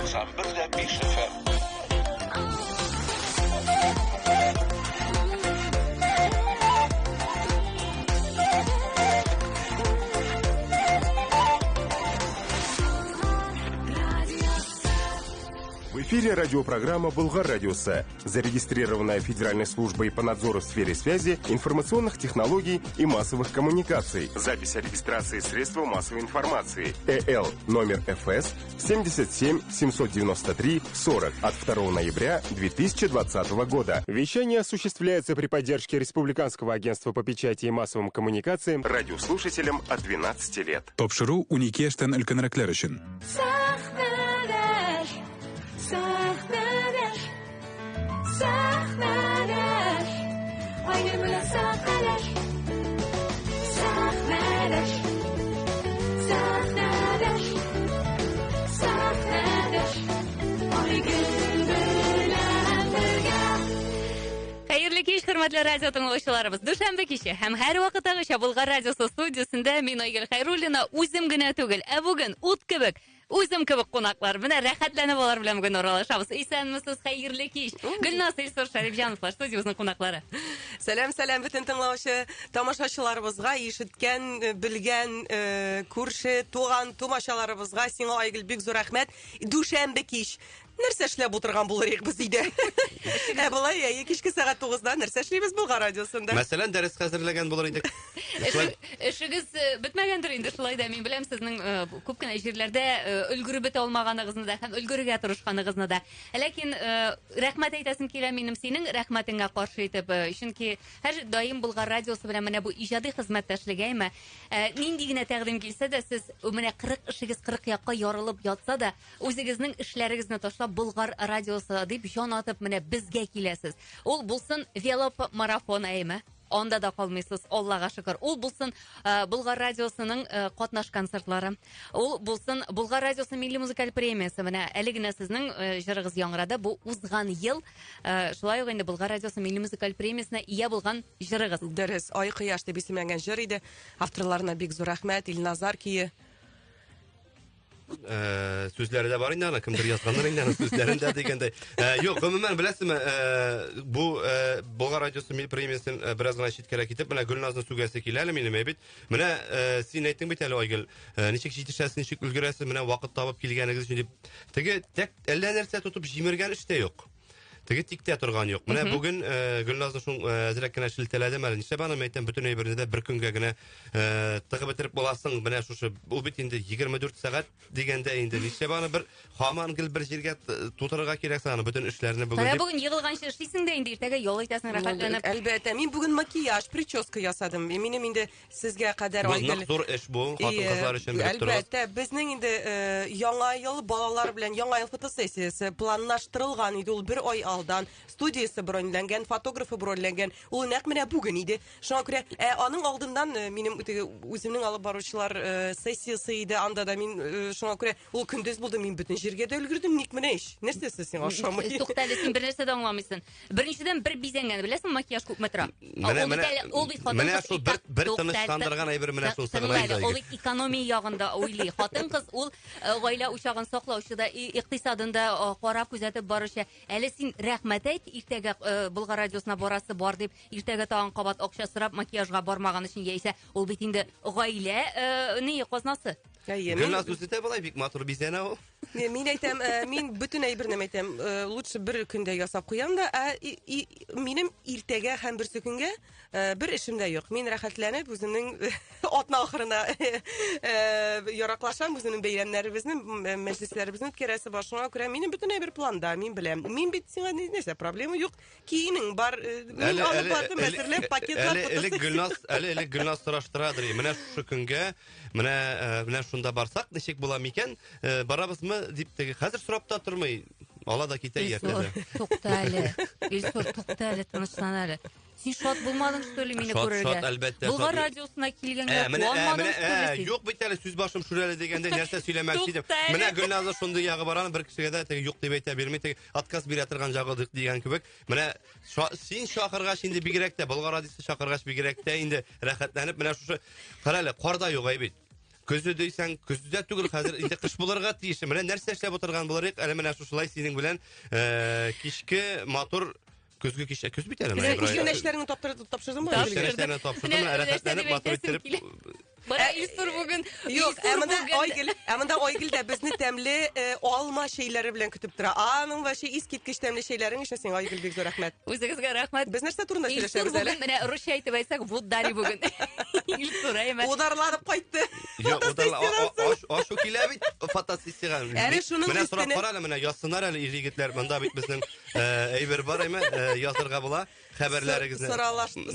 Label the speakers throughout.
Speaker 1: 91.5 FM.
Speaker 2: В эфире радиопрограмма «Болгар радиосы», зарегистрированная Федеральной службой по надзору в сфере связи, информационных технологий и массовых коммуникаций. Запись о регистрации средства массовой информации. ЭЛ номер ФС 77 793 40 от 2 ноября 2020 года. Вещание осуществляется при поддержке Республиканского агентства по печати и массовым коммуникациям радиослушателям от 12 лет.
Speaker 3: Тапшыру уникештен өлкөнрәкләр өчен.
Speaker 4: Xayrli kech, hurmatli radio tinglovchilarimiz. Dushanba kechi ham har vaqtdagi Bo'lg'ar radiosi studiyasida men Oygul Xayrullina o'zimgina tugul, bugun o't kibik, o'zim kibik qo'noqlar bilan rohatlanib olar bilan bugun o'ralashamiz. Esanmisiz? Xayrli kech. Gulnoz Elsor Sharifjonovlar studiyamizning qo'noqlari.
Speaker 5: Salom butun tinglovchi tomoshachilarimizga, eshitgan, bilgan, ko'rshi, to'g'an tomoshalarımizga senga Oygul bek zo'r rahmat. Dushanba kech нәрсә эшләп утырган булырык без өйдә. Булай, кичке сәгать 9-да нәрсә эшлибез Болгар радиосында?
Speaker 6: Мәсәлән, дәрес хәзерләгән булыр идек.
Speaker 4: Эшегез бетмәгәндер инде, шулай да мин беләм сезнең күп кенә җирләрдә өлгереп бетә алмаганыгызны да һәм өлгерергә тырышканыгызны да. Ләкин рәхмәт әйтәсем килә минем синең рәхмәтеңә каршы итеп, чөнки һәр даим Болгар радиосы белән менә бу иҗади хезмәттәшлегеме, нинди генә тәкъдим килсә дә сез менә 40 эшегез 40 якка ярылып ятса да, үзегезнең эшләрегезне ташлап Болгар радиосы дип җан атып менә безгә киләсез. Ул булсын велоп марафон әйме. Онда да калмыйсыз, Аллага шөкер. Ул булсын Болгар радиосының катнаш концертлары. Ул булсын Болгар радиосы милли музыкаль премиясе. Менә әле генә сезнең җырыгыз яңгырады. Бу узган ел шулай ук инде Болгар радиосы милли музыкаль премиясенә ия булган җырыгыз.
Speaker 5: Дөрес, Ай кояш дип исемләнгән җыр иде. Авторларына бик зур рәхмәт. Илназар кие.
Speaker 6: Сүзләре дә бар инде, аны кемдер язганнар инде, аны сүзләрендә дигәндәй. Юк, гомумән беләсезме, бу Болгар радиосы милли премиясен бераз гына читкәрәк китеп, менә Гөлназны сүгәсе килә әле минем бит. Менә син әйттең бит әле Айгөл, ничек җитешәсез, ничек өлгерәсез, менә вакыт табып килгәнегез өчен дип. Теге тәк әллә нәрсә тотып җимергән эштә юк. Теге тиктә торган юк. Менә бүген Гөлназны шул әзрәк кенә шелтәләдем әле. Нишләп аны әйтәм, бөтен әйберне дә бер көнгә генә тыгып бетереп буласың. Менә шушы ул бит инде 24 сәгать дигәндә инде. Нишләп аны бер һаман гел бер җиргә тутырырга кирәк аны бөтен эшләрне бүген.
Speaker 4: Бүген йыгылганчы эшлисең дә инде иртәгә ял итәсең рәхәтләнеп.
Speaker 5: Әлбәттә, мин бүген макияж, прическа ясадым. Минем инде сезгә кадәр Айгөл.
Speaker 6: Зур эш бу, хатын-кызлар өчен бик туры.
Speaker 5: Әлбәттә, безнең инде яңа ел балалар белән яңа ел фотосессиясе планлаштырылган иде ул бер ай алдан. Студиясы броньланган, фотографы броньланган. Ул нәкъ менә бүген иде. Шуңа күрә аның алдыннан минем үземнең алып баручылар сессиясе иде. Анда да мин шуңа күрә ул көндез булды, мин бөтен җиргә дә өлгердем. Ник менә иш? Нәрсәсе син ашамый?
Speaker 4: Туктале, син бер нәрсә дә аңламыйсың. Беренчедән бер бизәнгән, беләсең, макияж күпме тора.
Speaker 6: Менә шул бер тынычландырган әйбер менә шул сыгылай.
Speaker 4: Ул экономия ягында уйлый. Хатын-кыз ул гаилә учагын саклаучыда, икътисадында карап күзәтеп баручы. Әле син рәхмәт әйт, иртәгә Болгар радиосына барасы бар дип, иртәгә тагын кабат акча сорап макияжга бармаган өчен яисә ул бит инде гаилә ни казнасы.
Speaker 6: Гөлназ үзе дә булай бик матур бизәнә ул.
Speaker 5: Мин әйтәм, мин бөтен әйберне әйтәм, лучше бер көндә ясап куям да, минем иртәгә һәм берсе көнгә бер эшем дә юк. Мин рәхәтләнеп үземнең атна ахырына яраклашам, үземнең бәйрәмнәребезне, мәҗлесләребезне үткәрәсе башыңа күрә минем бөтен әйбер планда, мин беләм. Мин бит сиңа нәрсә проблема юк. Киенең бар, мин алып бардым, әзерләп пакетлар тотып.
Speaker 6: Әле Гөлназ сораштырадыр. Менә шушы көнгә, менә шунда барсак, ничек була микән? Барабызмы дип теге хәзер сорап та тормый. Ала да китә ятәдә.
Speaker 4: Туктале. Илсур, туктале, тынычлан әле. Син шат булмадың что ли мине күрергә?
Speaker 6: Шат, әлбәттә.
Speaker 4: Болгар радиосына килгәнгә куанмадың что ли?
Speaker 6: Юк бит әле, сүз башым шүрәле дигәндә нәрсә сөйләмәкче идем. Менә Гөлназы шундый ягы бараны бер кешегә дә теге юк дип әйтә бирми, теге отказ бирә торган ягы дигән кебек. Менә син шакыргач инде бигрәк тә Болгар радиосы шакыргач бигрәк тә инде рәхәтләнеп менә шушы карале, карда юк әйбит. Көзі дейсәң, көзі түгел, хәзер инде кыш булырга тиеш. Менә нәрсә эшләп утырган буларык? Әле менә шушылай синең белән кичке матур көзгө кичә көз бит әле менә.
Speaker 5: Кичке эшләреңне тапшырдың бу?
Speaker 6: Кичә эшләрне тапшырдым, рәхәтләнеп матур иттереп.
Speaker 4: Бара Илсур бүген.
Speaker 5: Юк, әмәндә Айгөл дә безне тәмле алма шейләре белән көтеп тора. Аның ваше искиткеч тәмле шейләрең өчен сиңа Айгөл бик зур рәхмәт.
Speaker 4: Үзегезгә рәхмәт.
Speaker 5: Без нәрсә турында
Speaker 4: Илсур
Speaker 5: сөйләшәбез әле?
Speaker 4: бүген менә русча әйтеп әйтсәк, вудари бүген. Илсур әйме.
Speaker 5: Ударланып кайтты.
Speaker 6: Юк, ашу килә бит фотосессияга.
Speaker 5: Әле шуның
Speaker 6: Менә сорап
Speaker 5: өстенә
Speaker 6: кара әле, менә язсыннар әле ир-егетләр. Монда бит безнең әйбер бар әйме, язырга була. Хәбәрләрегезне,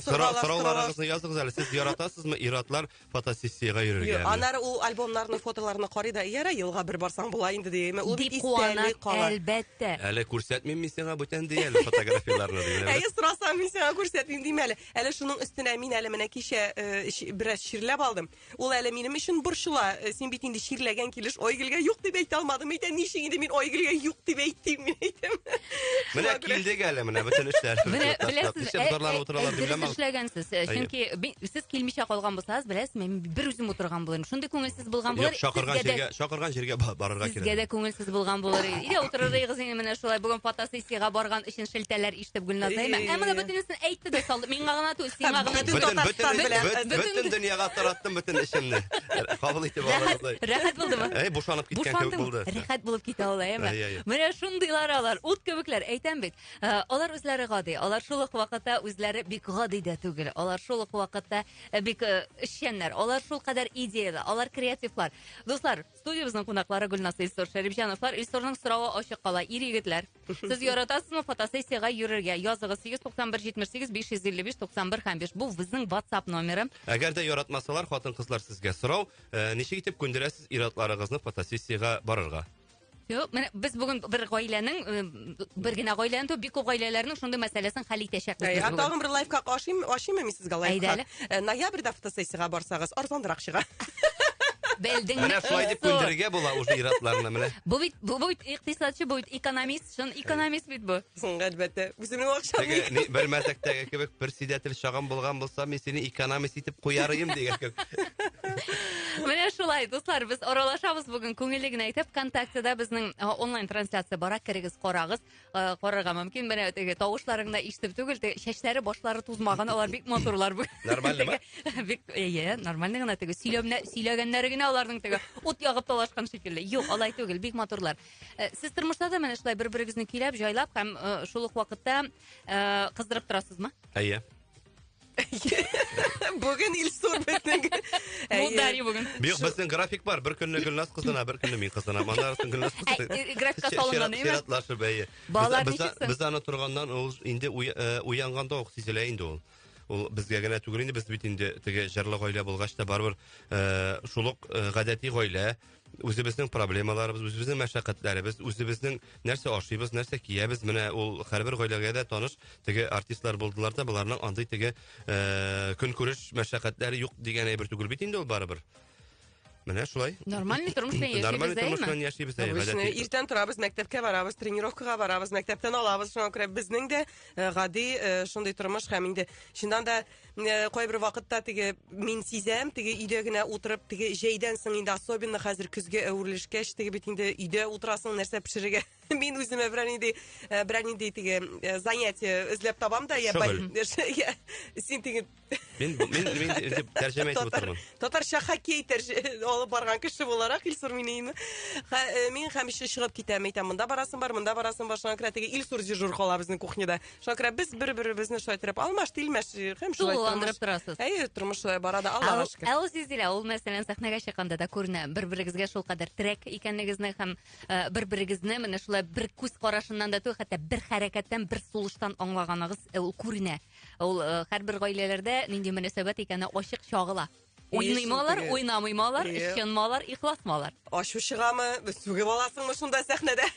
Speaker 6: сорауларыгызны языгыз әле. Сез яратасызмы ир-атлар фотосессияга йөрергә?
Speaker 5: Анары ул альбомнарның фотоларını карый да, яра елга бер барсаң була инде дiyeme. Ул бит
Speaker 4: Дип
Speaker 5: истәли
Speaker 4: куанат,
Speaker 5: кала.
Speaker 4: әлбәттә.
Speaker 6: Әле күрсәтмим мин сиңа бүтән диял фотографияларны дигән.
Speaker 5: Әйе, сорасам мин сиңа күрсәтмим дим әле. Әле шуның өстенә мин әле менә кичә бераз ширләп алдым. Ул әле минем өчен борчыла. Син бит инде ширләгән килеш Айгөлгә юк дип әйтә алмадым. Әйтә ничек инде мин Айгөлгә юк дип әйттем мин әйтәм.
Speaker 6: Менә килдек әле менә бүтән эшләр.
Speaker 4: Менә беләсез,
Speaker 6: утыралар дип беләм.
Speaker 4: эшләгәнсез. Чөнки сез килмичә калган булсагыз, беләсез, мин бер үзем утырган булырмын. Шундый күңелсез булган булыр.
Speaker 6: Шакырган җиргә барырга кирәк.
Speaker 4: Сезгә дә күңелсез булган булыр. Иде утырырыгыз инде менә шулай бүген фотосессияга барган өчен шелтәләр ишетеп Гөлназайма. Әмма бөтенесен әйтте дә салды. Миңа гына түгел, сиңа гына.
Speaker 6: Бөтен дөньяга тараттым бөтен эшемне. Кабул итеп алыгыз.
Speaker 4: Рәхәт булдымы?
Speaker 6: Бушанып киткән кебек булды.
Speaker 4: Рәхәт булып китә ул, әйме. Менә шундыйлар алар, ут кебекләр, әйтәм бит. Алар үзләре гади. Алар шул ук вакытта үзләре бик гади дә түгел. Алар шул ук вакытта бик эшчәннәр. Алар шул кадәр идеялы, алар креативлар. Дуслар, студиябызның кунаклары Гөлназай Илсур Шәрифҗановлар. Илсурның соравы ачык кала. Ир-егетләр, сез яратасызмы фотосессияга йөрергә? Языгыз 891-78-595-91-5. Бу безнең WhatsApp номеры.
Speaker 6: Әгәр дә яратмасалар, хатын-кызлар сезгә сорау, ничек итеп күндерәсез ир-атларыгызны фотосессияга барырга?
Speaker 4: Юк, менә без бүген бер гаиләнең, бер генә гаиләнең, бик күп гаиләләрнең шундый мәсьәләсен хәл итәчәкбез.
Speaker 5: Тагын бер лайфхак ашыймы мин сезгә лайфхак? Ноябрьдә фотосессияга барсагыз, арзанрак чыга.
Speaker 4: Белдең.
Speaker 6: Менә шулай дип күндерергә була уж ир-атларны менә.
Speaker 4: Бу бит икътисадчы, бу бит экономист, шун экономист бит бу.
Speaker 5: Әлбәттә, үземнең акчам.
Speaker 6: Бер мәктәптәге кебек председатель шаган булган булса, мин сине экономист итеп куярым дигән кебек.
Speaker 4: Менә шулай, дуслар, без аралашабыз бүген күңелле генә әйтеп, ВКонтактеда безнең онлайн трансляция бара, керегез, карагыз, карарга мөмкин. Менә теге тавышларыңны ишетеп түгел, чәчләре, башлары тузмаган, алар бик матурлар бүген.
Speaker 6: Нормальмы?
Speaker 4: Бик, нормаль гына теге сөйләгәннәре генә аларның теге ут ягып талашкан шикелле. Юк, алай түгел, бик матурлар. Сез тормышта да менә шулай бер-берегезне көйләп, җайлап һәм шул ук вакытта кыздырып торасызмы?
Speaker 6: Әйе.
Speaker 5: Бүген Илсур безнең.
Speaker 4: Удари бүген.
Speaker 6: Бик безнең график бар. Бер көнне Гөлназ кызына, бер көнне мин кызына. Монда Гөлназ кызына.
Speaker 4: Графикка салынган, әйме?
Speaker 6: Ширатлашып, әйе.
Speaker 4: Балалар ничексен?
Speaker 6: Без аны торганнан ул инде уянганда ук сизелә инде ул. Ул безгә генә түгел инде, без бит инде теге җырлы гаилә булгач та барбыр шулык гадәти гаилә, үзебезнең проблемаларыбыз, үзебезнең мәшәкатьләребез, үзебезнең нәрсә ашыйбыз, нәрсә киябез, менә ул һәрбер гаиләгә дә таныш теге артистлар булдылар да, буларның андый теге көнкүреш мәшәкатьләре юк дигән әйбер түгел бит инде ул барыбер. Менә шулай.
Speaker 4: Нормаль тормыш белән яшибез,
Speaker 6: Нормаль тормыш белән яшибез, гадәти.
Speaker 5: Иртән торабыз, мәктәпкә барабыз, тренировкага барабыз, мәктәптән алабыз, шуңа күрә безнең дә гади шундый тормыш һәм инде чыннан да кайбер вакытта теге мин сизәм, теге өйдә генә утырып, теге җәйдән соң инде особенно хәзер көзгә әверелешкәч, теге бит инде өйдә утырасың, нәрсә пешерергә. Мин үземә берәр инде теге занятие эзләп табам да, я син теге
Speaker 6: Мин тәрҗемә итеп утырмын.
Speaker 5: Татарча хоккей алып барган кеше буларак Илсур мин һәмишә чыгып китәм, әйтәм, монда барасың бар, шуңа күрә теге Илсур дежур кала безнең кухняда. Шуңа күрә без бер-беребезне шулай итеп алмаш-тилмәш һәм шулай
Speaker 4: тормыш торасыз.
Speaker 5: Әйе, тормыш шулай бара да, Аллаһка шөкер.
Speaker 4: Ул сизелә, ул мәсәлән сәхнәгә чыкканда да күренә, бер-берегезгә шул кадәр трек икәнлегезне һәм бер-берегезне менә шулай бер күз карашыннан да түгел, хәтта бер хәрәкәттән, бер сулыштан аңлаганыгыз ул күренә. Ул һәрбер гаиләләрдә нинди мөнәсәбәт икәне ачык чагыла. Уйнаймалар, уйнамыймалар, ишенмалар, ихласмалар.
Speaker 5: Ашу чыгамы, сүгеп аласыңмы шунда сәхнәдә?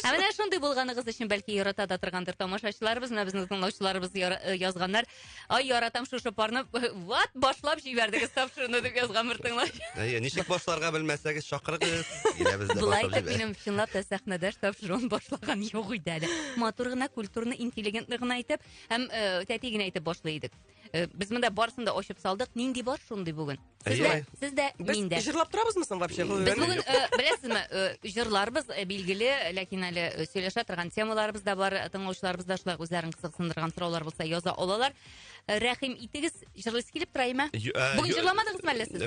Speaker 4: Менә шундый булганыгыз өчен бәлки ярата да торгандыр тамашачыларыбыз, менә безнең тыңлаучыларыбыз язганнар. Ай, яратам шушы парны, вот башлап җибәрдегез тапшыруны дип язган бер тыңлаучы.
Speaker 6: Әйе, ничек башларга белмәсәгез, чакырыгыз. Киләбез дә
Speaker 4: Булай
Speaker 6: башлап
Speaker 4: дип минем чынлап та сәхнәдә тапшыруын башлаган юк иде әле. Матур гына, культурны, интеллигентны гына әйтеп, һәм тәти генә әйтеп башлый идек. Без монда барысын да ачып салдык. Нинди бар шундый бүген? Сездә,
Speaker 5: Без
Speaker 4: миндә.
Speaker 5: җырлап торабызмы соң вообще?
Speaker 4: Без бүген беләсезме, җырларыбыз билгеле, ләкин әле сөйләшә торган темаларыбыз да бар. Тыңлаучыларыбыз да шулай үзләрен кызыксындырган сораулар булса яза алалар. Рәхим итегез, җырлыйсы килеп торамы? Бүген җырламадыгызмы әллә сез?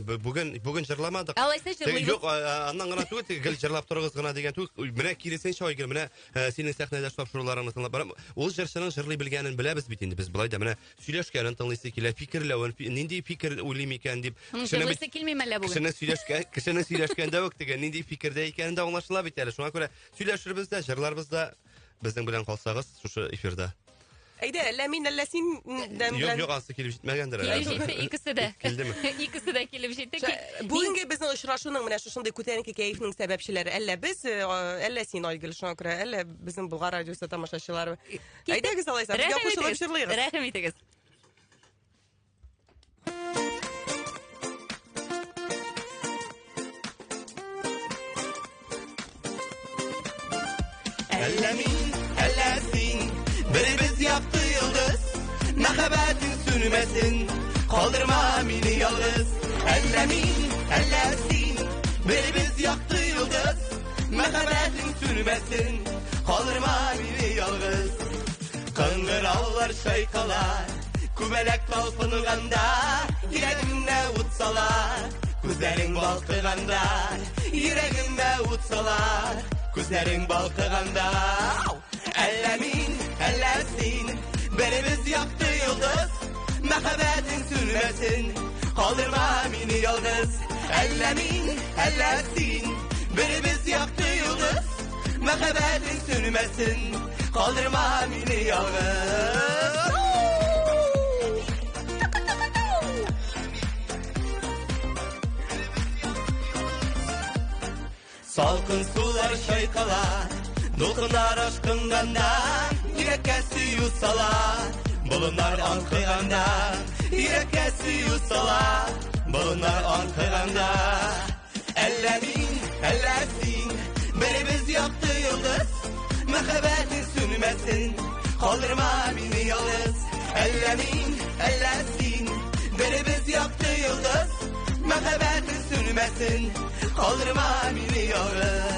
Speaker 6: Бүген җырламадык.
Speaker 4: Алайса җырлыйбыз.
Speaker 6: Юк, аннан гына түгел, гел җырлап торыгыз гына дигән түгел. Менә киресенчә Айгөл, менә синең сәхнәдә тапшыруларыңны тыңлап барам. Ул җырчының җырлый белгәнен беләбез бит инде. Без булай да менә сөйләшкәнен тыңлыйсы килә, фикерләвен, нинди фикер уйлый микән дип.
Speaker 4: Җырлыйсы килмиме әллә бүген?
Speaker 6: Кешенең сөйләшкәндә үк дигән нинди фикердә икәнен дә аңлашыла бит әле. Шуңа күрә сөйләшербез дә, җырларбыз да. Безнең белән калсагыз шушы эфирда.
Speaker 5: Әйдә, әллә мин әллә син
Speaker 6: Юк, ансы килеп җитмәгәндер әле.
Speaker 4: Килеп җитте икесе дә.
Speaker 6: Килдеме?
Speaker 4: Икесе дә килеп җитте.
Speaker 5: Бүгенге безнең очрашуның менә шушындый күтәренке кәефнең сәбәпчеләре әллә без, әллә син Айгөл, шуңа күрә, әллә безнең Болгар радиосы тамашачылары. Әйдәгез алайса, безгә кушылып җырлыйбыз.
Speaker 4: Рәхим итегез.
Speaker 6: Әллә мин, әллә син, беребез якты йолдыз, мәхәббәтең сүнмәсен, калдырма мине ялгыз. Әллә мин, әллә син, беребез якты йолдыз, мәхәббәтең сүнмәсен, калдырма мине ялгыз. Кыңгыраулар шайкалар, күбәләк талпынганда, йөрәгемдә ут салар, күзләрең балкыганда, йөрәгемдә ут салар. Күзләрең балкыганда, әллә мин, әллә син, беребез якты йолдыз, мәхәббәтең сүнмәсен, калдырма мине ялгыз. Әллә мин, әллә син, беребез якты йолдыз, мәхәббәтең сүнмәсен, калдырма мине ялгыз. Salkın sular şaykalar, dolkınlar aşkınganda, yürekке suyu salar, bulunlar ankıganda, yürekke suyu salar, bulunlar ankıganda. Әллә мин, әллә син, беребез якты йолдыз, мәхәббәтең сүнмәсен, калдырма мине ялгыз. Әллә мин, әллә син, беребез якты йолдыз, мәхәббәтең сүнмәсен, калдырма мине ялгыз.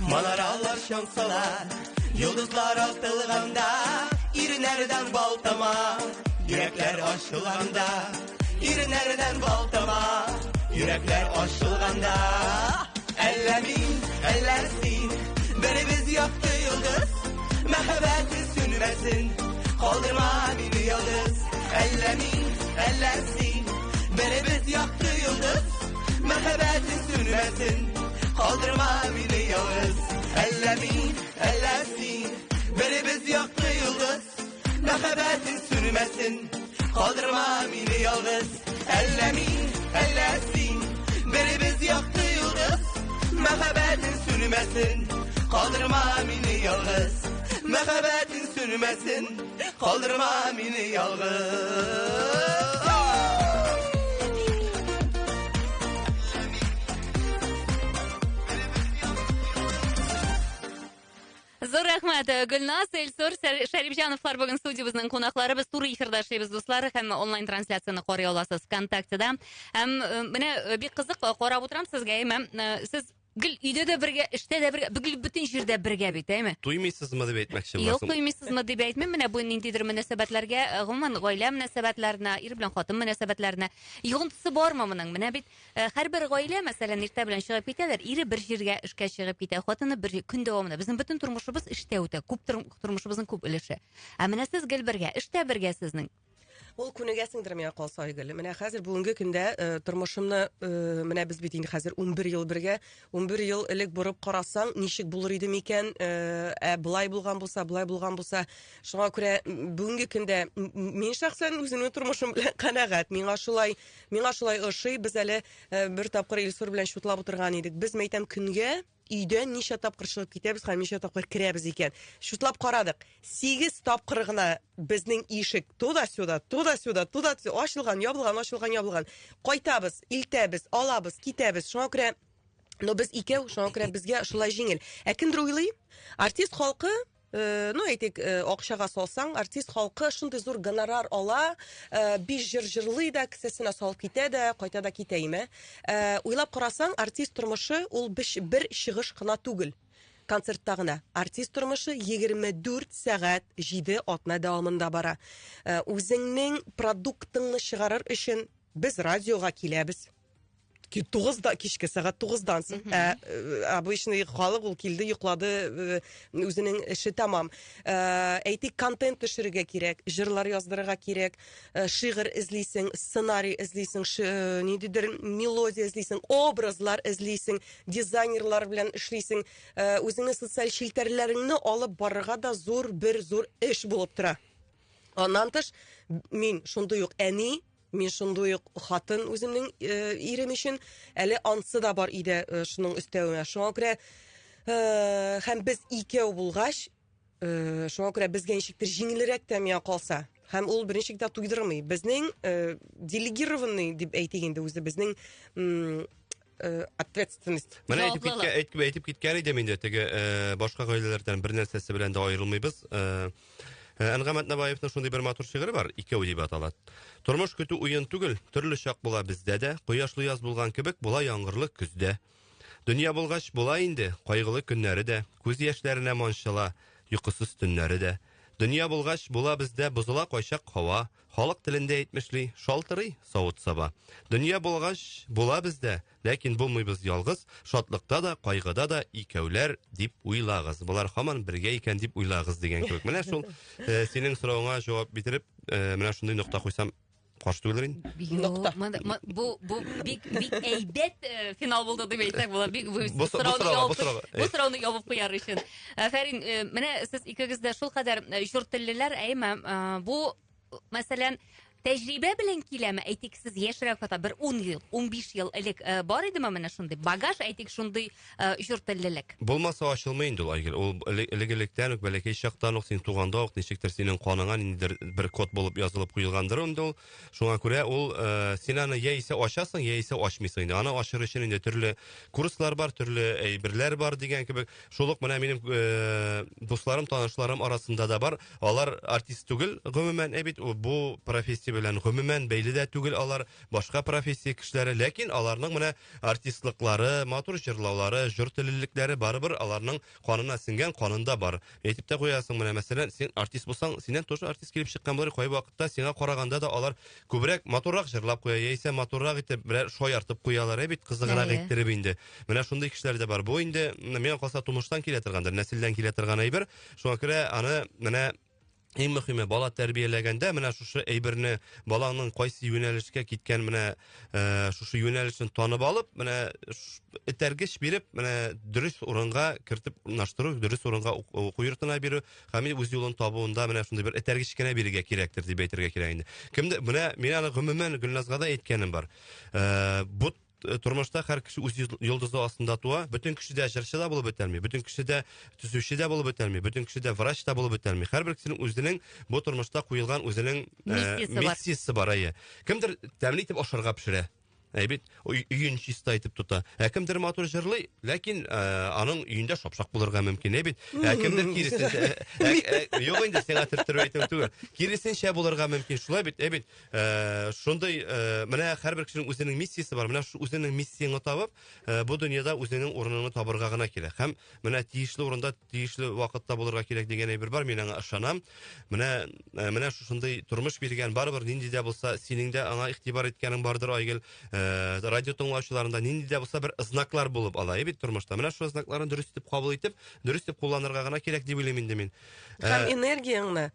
Speaker 6: Manaralar şansalar, yıldızlar atılganda, irinlerden baltama, yürekler aşılganda. İrinlerden baltama, yürekler aşılganda. Әллә мин, әллә син, беребез якты йолдыз, мәхәббәтең сүнмәсен, калдырма мине ялгыз. Әллә мин, әллә син, беребез якты йолдыз, мәхәббәтең сүнмәсен, калдырма мине ялгыз. Әллә мин, әллә син, беребез якты йолдыз, мәхәббәтең сүнмәсен, kaldırma beni yalnız. Әллә мин, әллә син, беребез якты йолдыз, мәхәббәтең сүнмәсен, калдырма мине ялгыз. Мәхәббәтең сүнмәсен, калдырма мине ялгыз.
Speaker 4: Зур рәхмәт, Гөлназ, Эльсур, Шәрипҗановлар бүген студиябезнең кунаклары. Без туры эфирдә эшлибез, дуслар, һәм онлайн трансляцияны карый аласыз ВКонтактеда. Һәм менә бик кызык карап утырам сезгә, сез гел өйдә дә бергә, эштә дә бергә, бүтән җирдә бергә бит, әйме?
Speaker 6: Туймыйсызмы дип әйтмәкче
Speaker 4: буласың? Юк, туймыйсызмы дип әйтмим. Менә бу ниндидер мөнәсәбәтләргә, гомумән гаилә мөнәсәбәтләренә, ир белән хатын мөнәсәбәтләренә йогынтысы бармы моның? Менә бит һәрбер гаилә, мәсәлән, иртә белән чыгып китәләр, ире бер җиргә эшкә чыгып китә, хатыны бер көн дәвамында. Безнең бөтен тормышыбыз эштә үтә, күп тормышыбызның күп өлеше. Ә менә сез гел бергә, эштә бергә сезнең.
Speaker 5: Ул күнегәсеңдер миңа калса Айгөл. Менә хәзер бүгенге көндә тормышымны менә без бит инде хәзер 11 ел бергә, 11 ел элек бурып карасаң, ничек булыр иде микән? Булай булган булса, шуңа күрә бүгенге көндә мин шәхсән үземнең тормышым белән канәгать. Миңа шулай ошый. Без әле бер тапкыр Илсур белән шутлап утырган идек. Без мәйтәм көнгә өйдән ничә тапкыр чыгып китәбез һәм ничә тапкыр керәбез икән. Шутлап карадык. 8 тапкыр гына безнең ишек туда-сюда ачылган, ябылган. Кайтабыз, илтәбез, алабыз, китәбез. Шуңа күрә без икәү, шуңа күрә безгә шулай җиңел. Кемдер уйлый? Артист халкы әйтик, акчага салсаң, артист халкы шундый зур гонорар ала, биш җырлый да, кесәсенә салып китә дә, кайта да китәйме? Уйлап карасаң, артист тормышы ул бер чыгыш кына түгел. Концертта гына. Артист тормышы 24 сәгать 7 атна дәвамында бара. Үзеңнең продуктыңны чыгарыр өчен без радиога киләбез. 9-да, кичке сәгать 9-дан соң. Обычный халык ул килде, йоклады, үзенең эше тамам. Әйтик, контент төшерергә кирәк, җырлар яздырырга кирәк, шигырь эзлисең, сценарий эзлисең, ниндидер мелодия эзлисең, образлар эзлисең, дизайнерлар белән эшлисең, үзеңнең социаль челтәрләреңне алып барырга да зур эш булып тора. Аннан тыш, мин шундый ук әни, мин шундый ук хатын үземнең ирем өчен әле ансы да бар иде шуның өстәвенә. Шуңа күрә һәм без икәү булгач, шуңа күрә безгә ничектер җиңелрәк тәмия калса, һәм ул беренче дә туйдырмый. Безнең делегированный дип әйтик инде үзе безнең ответственность.
Speaker 6: Менә әйтеп киткән идем инде, теге башка гаиләләрдән бер нәрсәсе белән дә аерылмыйбыз. Әнгамәт Набаевның шундый бер матур шигыре бар, икәү дип аталат. Тормыш көтү уен түгел, төрле чак була бездә дә, кояшлы яз булган кебек була яңгырлы көздә. Дөнья булгач була инде, кайгылы көннәре дә, күз яшьләренә манчыла, йокысыз төннәре дә. Дөнья булгач була бездә бузыла кайчак һава, халык телендә әйтмешли, шалтырый савыт саба. Дөнья булгач була бездә, ләкин булмыйбыз ялгыз, шатлыкта да, кайгыда да икәүләр дип уйлагыз. Булар һаман бергә икән дип уйлагыз дигән кебек. Менә шул синең сорауыңа җавап биреп, менә шундый нокта куйсам каршы түгел инде.
Speaker 4: Бу бик әйбәт финал булды дип әйтсәк була.
Speaker 6: Бу
Speaker 4: сорауны ябып куяр өчен. Фәрин, менә сез икегез дә шул кадәр журт теллеләр, әйме, бу мәсәлән тәҗрибә белән киләме? Әйтик, сез яшьрәк фата бер 10 ел, 15 ел элек бар идеме менә шундый багаж, әйтик, шундый журт теллелек?
Speaker 6: Булмаса ачылмый инде ул Айгөл. Ул элек-электән үк бәләкәй чактан ук син туганда ук ничектер синең каныңа ниндидер бер код булып язылып куелгандыр инде ул. Шуңа күрә ул син аны яисә ачасың, яисә ачмыйсың инде. Аны ачыр өчен инде төрле курслар бар, төрле әйберләр бар дигән кебек. Шул ук менә минем дусларым, танышларым арасында да бар. Алар артист түгел, гомумән әбит бу профессия белән гомумән бәйле дә түгел, алар башка профессия кешеләре, ләкин аларның менә артистлыклары, матур җырлаулары, журт теллелекләре барыбер аларның канына сиңгән, канында бар. Әйтеп тә куясың, менә мәсәлән, син артист булсаң, синнән тоже артист килеп чыккан булыр, кай вакытта сиңа караганда да алар күбрәк матуррак җырлап куя, яисә матуррак итеп берәр шаяртып куялар, бит кызыграк иттереп инде. Менә шундый кешеләр дә бар. Бу инде миңа калса тумыштан килә торгандыр, нәселдән килә торган әйбер. Шуңа күрә аны менә иң мөһиме бала тәрбияләгәндә менә шушы әйберне баланың кайсы юнәлешкә киткән менә шушы юнәлешен танып алып, менә этәргеч биреп, менә дөрес урынга кертеп наштыру, дөрес урынга куертына бирү, һәм үз юлын табуында менә шундый бер этәргеч кенә бирергә кирәктер дип әйтергә кирәк инде. Кемдә менә мин аны гомумән Гөлназга да әйткәнем бар. Бу тормышта һәр кеше үз йолдызы астында туа, бөтен кеше дә җырчы да булып бетәлми, бөтен кеше дә төзүче дә булып бетәлми, бөтен кеше дә врач та булып бетәлми. Һәрбер кешенең үзенең бу тормышта куелган үзенең миссиясе бар. Кемдер тәмле итеп ашарга пешерә. Әйбит, өйен чиста итеп тота. Кемдер матур җырлый, ләкин аның өендә шапшак булырга мөмкин, бит. Кемдер киресенчә, юк инде сиңа төрттереп әйтәм түгел. Киресенчә булырга мөмкин, шулай бит, бит. Шундый менә һәрбер кешенең үзенең миссиясе бар. Менә шу үзенең миссияны табып, бу дөньяда үзенең урынын табырга гына кирәк. Һәм менә тиешле урында, тиешле вакытта булырга кирәк дигән әйбер бар, мин аңа ышанам. Менә шушындый тормыш биргән барыбер нинди дә булса, синең дә аңа игътибар иткәнең бардыр, Айгөл. Радио тыңлаучыларында нинди дә булса бер знаклар булып ала, бит тормышта. Менә шу знакларын дөрес итеп кабул итеп, дөрес итеп кулланырга гына кирәк дип уйлыйм инде мин.
Speaker 5: Һәм энергияңны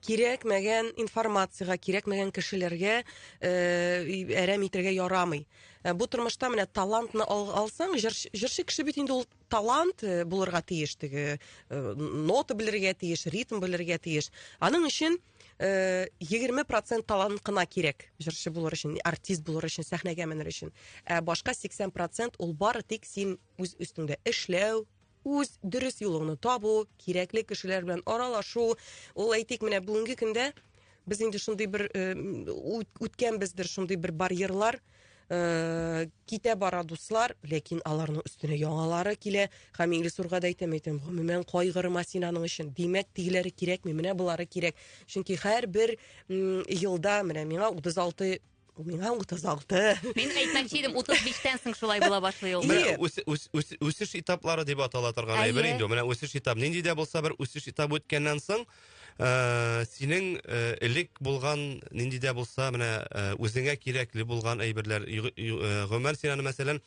Speaker 5: кирәкмәгән информациягә, кирәкмәгән кешеләргә әрәм итәргә ярамый. Бу тормышта менә талантны алсаң, җырчы кеше бит инде ул талант булырга тиеш, теге нота белергә тиеш, ритм белергә тиеш. Аның өчен 20% талант кына кирәк җырчы булыр өчен, артист булыр өчен, сәхнәгә менер өчен. Башка 80% ул бары тик син үз үстеңдә эшләү, үз дөрес юлыңны табу, кирәкле кешеләр белән аралашу. Ул әйтик менә бүгенге көндә без инде шундый бер үткән бездер шундый бер барьерлар китә бара дуслар, ләкин аларның өстенә яңалары килә. Һәм Илсурга да әйтәм, гомумән кайгырма син аның өчен. Димәк, тигеләре кирәкми, менә булары кирәк. Чөнки һәр бер елда менә миңа 36 Мин
Speaker 4: әйтмәкче идем, 35-тән соң шулай була башлый ул.
Speaker 6: Үсеш этаплары дип атала торган әйбер инде. Менә үсеш этап нинди дә булса бер үсеш этабы үткәннән соң синең элек булган нинди дә булса менә үзеңә кирәкле булган әйберләр гомәр син аны мәсәлән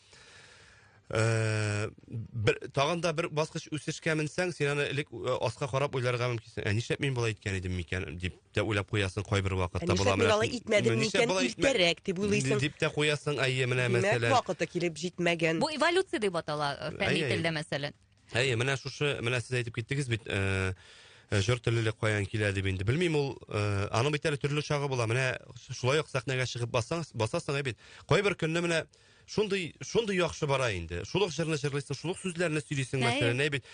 Speaker 6: тагын да бер баскыч үсешкә менсәң, син аны элек аска карап уйларга мөмкинсең. Нишләп мин булай иткән идем микән дип тә уйлап куясың кайбер вакытта була.
Speaker 5: Нишләп булай итмәдем микән иртәрәк дип уйлыйсың.
Speaker 6: Дип тә куясың, менә мәсәлән.
Speaker 5: Вакыты килеп җитмәгән.
Speaker 4: Бу эволюция дип атала фәнни телдә мәсәлән.
Speaker 6: Менә сез әйтеп киттегез бит, җыр теллелек каян килә дип инде. Белмим, ул аның бит әле төрле чагы була. Менә шулай ук сәхнәгә чыгып басасың бит. Кайбер көнне менә шундый яхшы бара инде. Шулык җырны җырлыйсың, шулык сүзләрне сөйлисең мәсәлән, бит.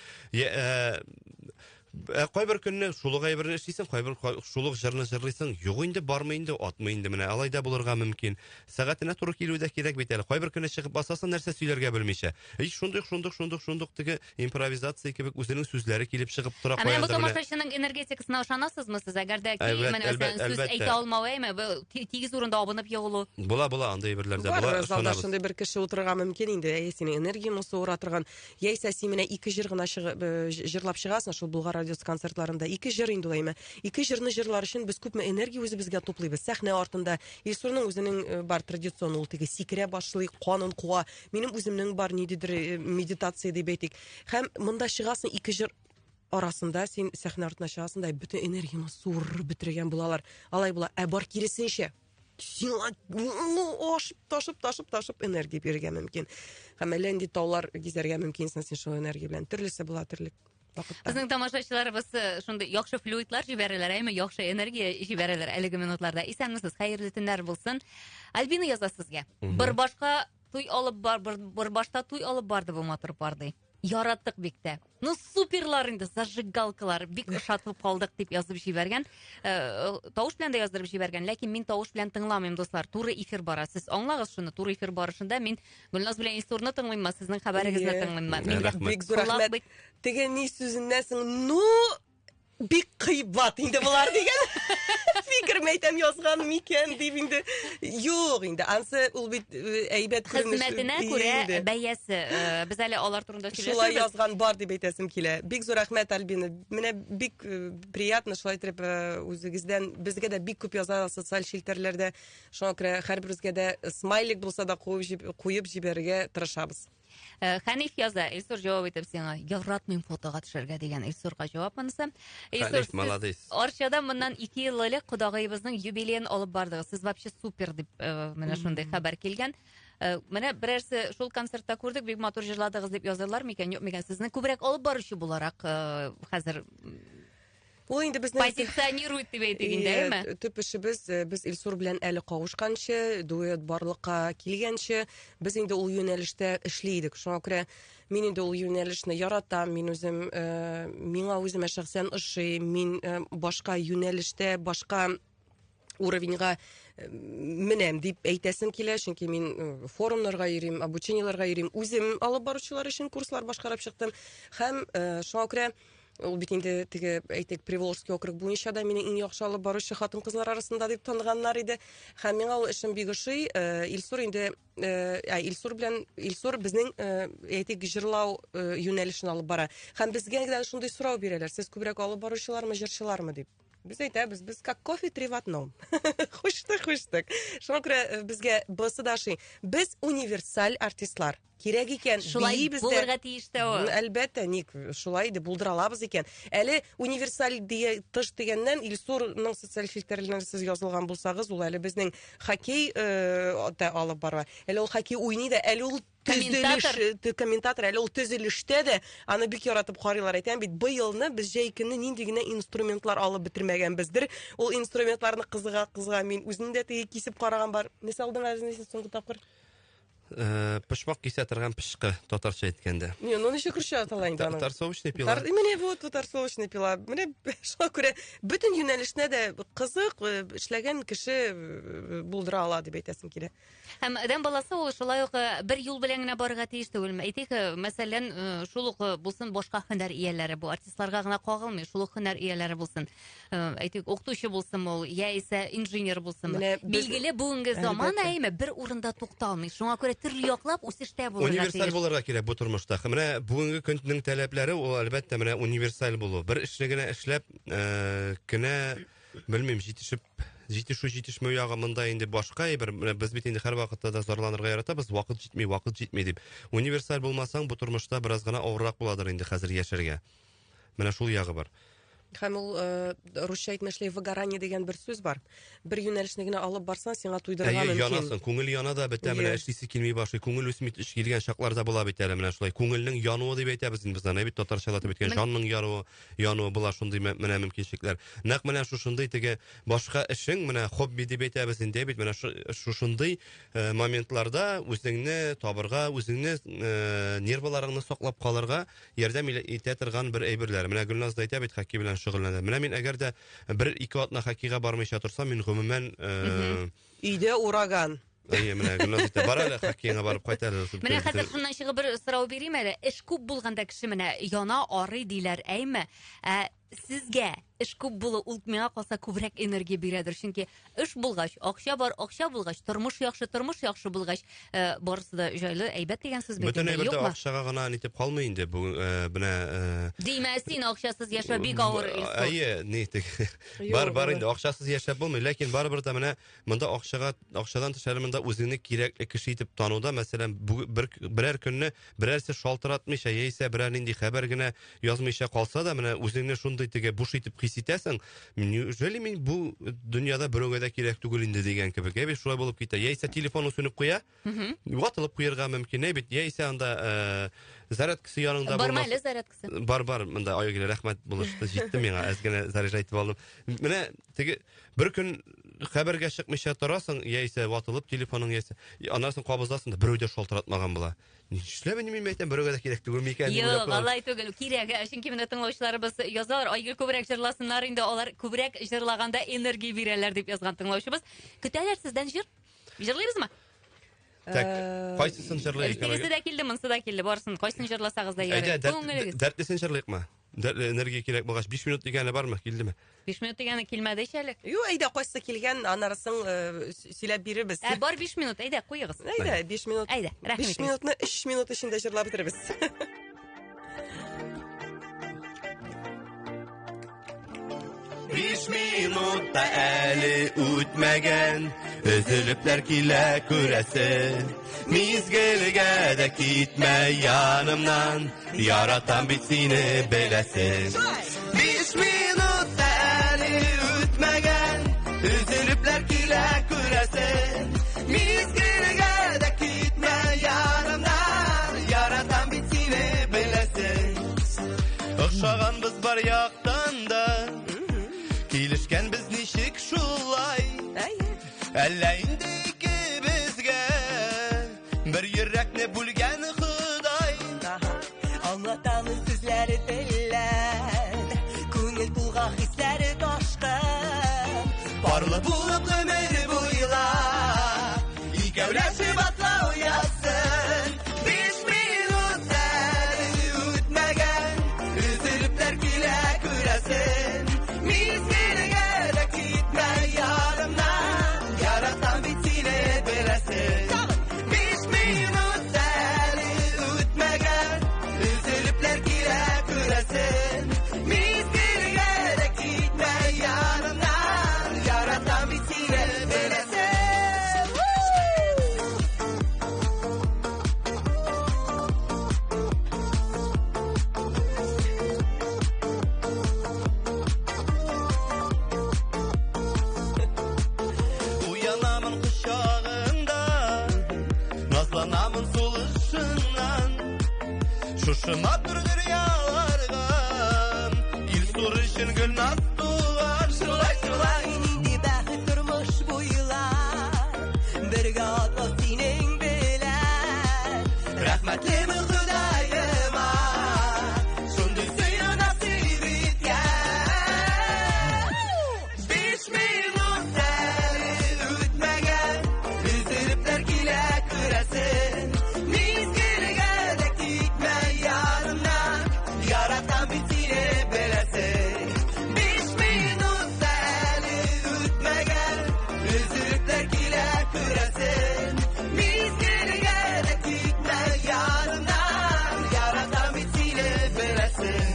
Speaker 6: Кайбер көнне шулык әйберне эшлисең, кайбер шулык җырны җырлыйсың. Юк инде, бармый инде, атмый инде. Менә алай да булырга мөмкин. Сәгатенә туры килү дә кирәк бит әле. Кайбер көнне чыгып басасың, нәрсә сөйләргә белмичә. Шундый теге импровизация кебек үзенең сүзләре килеп чыгып тора куя.
Speaker 4: Менә бу тамашачының энергетикасына ышанасызмы сез? Әгәр дә мәсәлән сүз әйтә алмавымы, тигез урында абынып ягылу.
Speaker 6: Була андый әйберләр дә була.
Speaker 5: Залда шундый бер кеше утырырга мөмкин инде. Синең энергияң суыра торган. Яисә син менә 2 җыр гына җырлап чыгасың шул Болгар радиосы концертларында. 2 җыр инде улайма. 2 җырны җырлар өчен без күпме энергия үзебезгә туплыйбыз. Сәхнә артында Илсурның үзенең бар традицион ул теге сикерә башлый, канын куа. Минем үземнең бар нидидер медитация дип әйтик. Һәм монда чыгасың 2 җыр арасында син сәхнә артына чыгасың да бөтен энергияны суырып бетергән булалар. Алай була. Бар киресенчә син ташып энергия бирергә мөмкин. Һәм әллә инде таулар гизәргә мөмкинсең син шул энергия белән. Төрлесе була, төрле вакытта.
Speaker 4: Безнең тамашачыларыбыз шундый яхшы флюидлар җибәрәләр, яхшы энергия җибәрәләр әлеге минутларда. Исәнмесез, хәерле төннәр булсын. Альбина яза сезгә. Бер башта туй алып барды бу матур парды. Яраттык бик тә. Суперлар инде, зажигалкалар, бик ошатып калдык дип язып җибәргән. Тавыш белән дә яздырып җибәргән, ләкин мин тавыш белән тыңламыйм, дуслар. Туры эфир бара. Сез аңлагыз шуны, туры эфир барышында мин Гөлназ белән Илсурны тыңлыйм, сезнең хәбәрегезне тыңлыйм.
Speaker 5: Бик зур рәхмәт. Теге ни сүзеннән соң, бик кыйбат инде булар дигән. Фикер мәйтәм язган микән дип инде. Юк инде. Ансы ул бит әйбәт
Speaker 4: хезмәтенә күрә бәясе. Без әле алар турында сөйләшәбез.
Speaker 5: Шулай язган бар дип әйтәсем килә. Бик зур рәхмәт, Альбина. Менә бик приятно шулай итеп үзегездән безгә дә бик күп яза социаль челтәрләрдә. Шуңа күрә һәрберегезгә дә смайлик булса да куеп җибәрергә тырышабыз.
Speaker 4: Хәниф яза, Илсур җавап итеп сиңа, яратмыйм фотога төшәргә дигән Илсурга җавап монысы.
Speaker 6: Хәниф молодец.
Speaker 4: Арчада моннан 2 ел элек кодагыебызның юбилеен алып бардыгыз. Сез вообще супер дип менә шундый хәбәр килгән. Менә берәрсе шул концертта күрдек, бик матур җырладыгыз дип язалар микән, юк микән? Сезне күбрәк алып баручы буларак хәзер
Speaker 5: Ул инде безнең
Speaker 4: позиционирует дип әйтик инде, әйме?
Speaker 5: Төп эшебез без Илсур белән әле кавышканчы, дуэт барлыкка килгәнче, без инде ул юнәлештә эшли идек. Шуңа күрә мин инде ул юнәлешне яратам, мин үзем миңа үземә шәхсән ошый, мин башка юнәлештә, башка уровеньга менәм дип әйтәсем килә, чөнки мин форумнарга йөрим, обучениеларга йөрим, үзем алып баручылар өчен курслар башкарып чыктым. Һәм шуңа күрә ул бит инде теге әйтик Приволжский округ буенча да минең иң яхшы алып баручы хатын-кызлар арасында дип таныганнар иде. Һәм миңа ул эшем бик ошый. Илсур инде Илсур безнең әйтик җырлау юнәлешен алып бара. Һәм безгә дә шундый сорау бирәләр. Сез күбрәк алып баручылармы, җырчылармы дип. Без әйтәбез, без как кофе 3 в 1. Хуштык. Шуңа күрә безгә бусы да шуй. Без универсаль артистлар. Кирәк икән
Speaker 4: бии булырга тиеш тә ул.
Speaker 5: Әлбәттә, ник шулай дип булдыра алабыз икән. Әле универсаль тыш дигәннән Илсурның социаль фильтрларына сез язылган булсагыз, ул әле безнең хоккей алып бара. Әле ул хоккей уйный да, әле ул комментатор әле ул төзелештә дә аны бик яратып карыйлар. Әйтәм бит, бу елны без җәй көнне нинди генә инструментлар алып бетермәгәнбездер. Ул инструментларны кызыга мин үзем дә теге кисеп караган бар. Нәрсә алдың әзен соңгы тапкыр?
Speaker 6: Пышмак кисә торган пышкы, татарча әйткәндә.
Speaker 5: Не, ну ничек күршә атала инде аны.
Speaker 6: Тарсовочный пила.
Speaker 5: Менә вот тарсовочный пила. Менә шуңа күрә бөтен юнәлешне дә кызык эшләгән кеше булдыра ала дип әйтәсем килә.
Speaker 4: Һәм адәм баласы ул шулай ук бер юл белән генә барырга тиеш түгелме? Әйтик, мәсәлән, шул ук булсын башка һөнәр ияләре, бу артистларга гына кагылмый, шул ук һөнәр ияләре булсын. Әйтик, укытучы булсын ул, яисә инженер булсын. Билгеле бүгенге заман әйме бер урында тукталмый. Шуңа күрә төрле яклап үсештә булырга тиеш.
Speaker 6: Универсаль булырга кирәк бу тормышта. Менә бүгенге көннең таләпләре ул әлбәттә менә универсаль булу. Бер эшне генә эшләп кенә белмим, җитешмәү ягымында инде башка бер без бит инде һәр вакытта да зарланырга яратабыз, вакыт җитми дип. Универсаль булмасаң бу тормышта бераз гына авыррак буладыр инде хәзер яшәргә. Менә шул ягы бар.
Speaker 5: Һәм ул русча әйтмешле выгорание дигән бер сүз бар. Бер юнәлешне генә алып барсаң, сиңа туйдырырга мөмкин.
Speaker 6: Янасың, күңел яна да бетә, менә эшлисе килми башлый, күңел үсми килгән шакларда була бит әле менә шулай. Күңелнең януы дип әйтәбез инде без аны бит татарчалатып әйткән, җанның януы була шундый менә мөмкинлекләр. Нәкъ менә шушындый теге башка эшең, менә хобби дип әйтәбез инде бит, менә шушындый моментларда үзеңне табырга, үзеңне нервларыңны саклап калырга ярдәм итә торган бер әйберләр. Менә Гөлназ да әйтә бит, хоккей белән шөгыльләнә. Менә мин әгәр дә бер-ике атна хоккейга бармыйча торсам, мин гомумән
Speaker 5: өйдә ураган.
Speaker 6: Менә Гөлназ әйтә, бар әле хоккейга барып кайт әле.
Speaker 4: Менә хәзер шуннан чыгып бер сорау бирим әле. Эш күп булганда кеше менә яна арый диләр, әйме? Сезгә эш күп булу ул миңа калса күбрәк энергия бирәдер. Чөнки эш булгач, акча бар, акча булгач, тормыш яхшы булгач, барысы да җайлы, әйбәт дигән сүз бит.
Speaker 6: Бөтен әйбердә акчага гына нитеп калмый инде. Бу менә
Speaker 4: Димә, син акчасыз яшәп бик авыр.
Speaker 6: Нитек. Бар инде акчасыз яшәп булмый, ләкин барыбер да менә монда акчадан тышары монда үзеңне кирәкле кеше итеп тануда, мәсәлән, берәр көнне берәрсе шалтыратмыйча, яисә берәр нинди хәбәр генә язмыйча калса да, менә үзеңне шундый теге буш итеп хис итәсең, неужели мин бу дөньяда берәүгә дә кирәк түгел инде дигән кебек. Әбит шулай булып китә. Яисә телефоны сүнеп куя, ватылып куярга мөмкин, әбит. Яисә анда зарядкасы янында булмас.
Speaker 4: Бармайлы зарядкасы.
Speaker 6: Бар, монда аягы рәхмәт булышты, җитте миңа. Аз гына заряд итеп алдым. Менә теге бер көн хәбәргә чыкмыйча торасың, яисә ватылып телефоның, яисә аннан соң кабызасың да берәү дә шалтыратмаган була. Нишләп мин әйтәм, берәүгә дә кирәк түгел микән?
Speaker 4: Юк, алай түгел, кирәк. Чөнки менә тыңлаучыларыбыз язалар, айгыр күбрәк җырласыннар инде, алар күбрәк җырлаганда энергия бирәләр дип язган тыңлаучыбыз. Көтәләр сездән җыр. Җырлыйбызмы?
Speaker 6: Кайсысын җырлыйк?
Speaker 4: Монсы да килде, монсы да килде. Барсын, кайсын җырласагыз да ярый.
Speaker 6: Дәртлесен җырлыйкмы? Энергия кирәк булгач 5 минут дигәне бармы? Килдеме?
Speaker 4: 5 минут дигәне килмәде ишәлек.
Speaker 5: Юк, әйдә кайсы килгән, анарысын сөйләп бирербез.
Speaker 4: Бар 5 минут, әйдә куегыз.
Speaker 5: Әйдә, 5 минут.
Speaker 4: Әйдә, рәхмәт.
Speaker 5: 5 минутны 3 минут эчендә җырлап бетербез.
Speaker 6: Биш минутта әле үтмәгән, өзелепләр килә күрәсе. Мизгелгә дә китмә янымнан, яратам бит сине беләсең. 5 минутта әле үтмәгән, өзелепләр килә күрәсе. Мизгелгә дә китмә янымнан, яратам бит сине беләсең. Охшаганбыз бар яктан да, килешкән без ничек шулай? Әллә инде икебезгә бер йөрәкне бүлгән Ходай?
Speaker 5: Аңлатамыз сүзләре телләр, күңел булган хисләре ташкан.
Speaker 6: Барлы булып гомер буйла, икәүләшеп атлау язсын. 5 минут әле үтмәгән, üzülüplər килә күрәсен. Мизгелгә дә китмә ярымнан, яратам Şuşu matırdır yağlargan İl sur için gül naz tuğar
Speaker 5: Şulay şulay indi bəxti durmuş bu yıllar Bir qatla senin bilen Rahmetlimi Xudayıma Şundu suyu nasip etken 5 minut seni ütmegen Üzülüpler kile küresin Mizgirge de gitme yanımdan Yaratan bitini bilesin 5 minut seni ütmegen Üzülüpler kile küresin Mizgirge de gitme yanımdan Yaratan bitini bilesin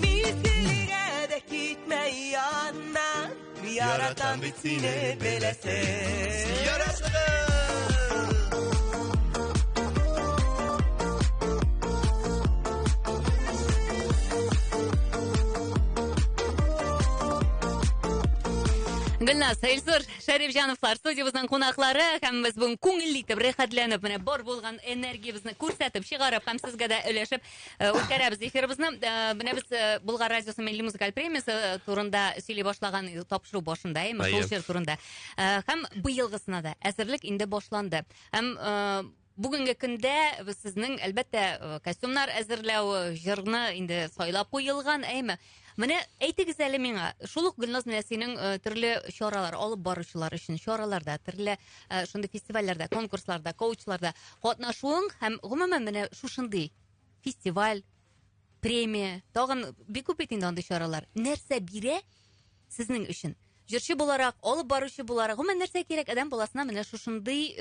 Speaker 5: Mizgirge de gitme yanımdan Yaratan bitini bilesin
Speaker 6: Yarasın
Speaker 4: Gülnaz, Elsur, Şerifjanovlar stüdyomuzdan konaklары һәм без бүген күңелле итеп рәхәтләнеп, менә бар булган энергиябызны күрсәтеп, чыгарып һәм сезгә дә өләшеп үткәрәбез эфирыбызны. Менә без Болгар радиосы милли музыкаль премиясе турында сөйли башлаган тапшыру башында, шул җыр турында. Һәм быелгысына да әзерлек инде башланды. Һәм бүгенге көндә сезнең әлбәттә костюмнар әзерләү, җырны инде сайлап куелган, әйме? Менә әйтегез әле миңа, шул ук Гөлназ менә синең төрле чаралар алып баручылар өчен чараларда, төрле шундый фестивальләрдә, конкурсларда, коучларда катнашуың һәм гомумән менә шушындый фестиваль, премия, тагын бик күп инде андый чаралар. Нәрсә бирә сезнең өчен? Җырчы буларак, алып баручы буларак, гомумән нәрсә кирәк адам баласына менә шушындый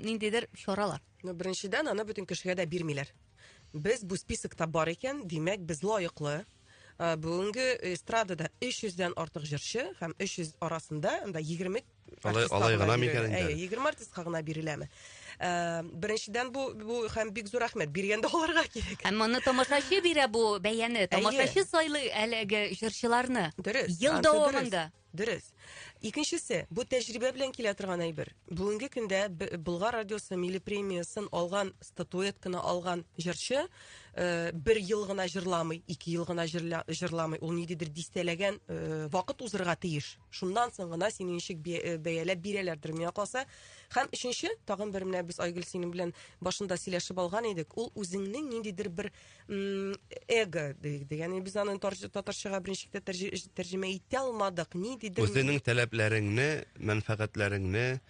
Speaker 4: ниндидер чаралар?
Speaker 5: Беренчедән аны бөтен кешегә дә бирмиләр. Без бу списокта бар икән, димәк без лаеклы. Бүгенге эстрадада 300-дән артык җырчы һәм 300 арасында анда 20
Speaker 6: Алай гына микән инде?
Speaker 5: 20 артистка гына биреләме? Беренчедән бу һәм бик зур рәхмәт биргәндә аларга кирәк.
Speaker 4: Һәм моны тамашачы бирә бу бәяне, тамашачы сайлый әлеге җырчыларны. Ел дәвамында.
Speaker 5: Дөрес. Икенчесе, бу тәҗрибә белән килә торган әйбер. Бүгенге көндә Болгар радиосы милли премиясын алган, статуэтканы алган җырчы 1 ел гына җырламый, 2 ел гына җырламый, ул ниндидер дистәләгән вакыт узырга тиеш. Шуннан соң гына синең ничек бәяләп бирәләрдер миңа калса. Һәм өченче, тагын бер менә без Айгөл синең белән башында сөйләшеп алган идек. Ул үзеңнең ниндидер бер эго дигән, без аны татарчага беренчекле тәрҗемә итә алмадык. Ниндидер
Speaker 6: Үзенең таләпләреңне, мәнфәгатьләреңне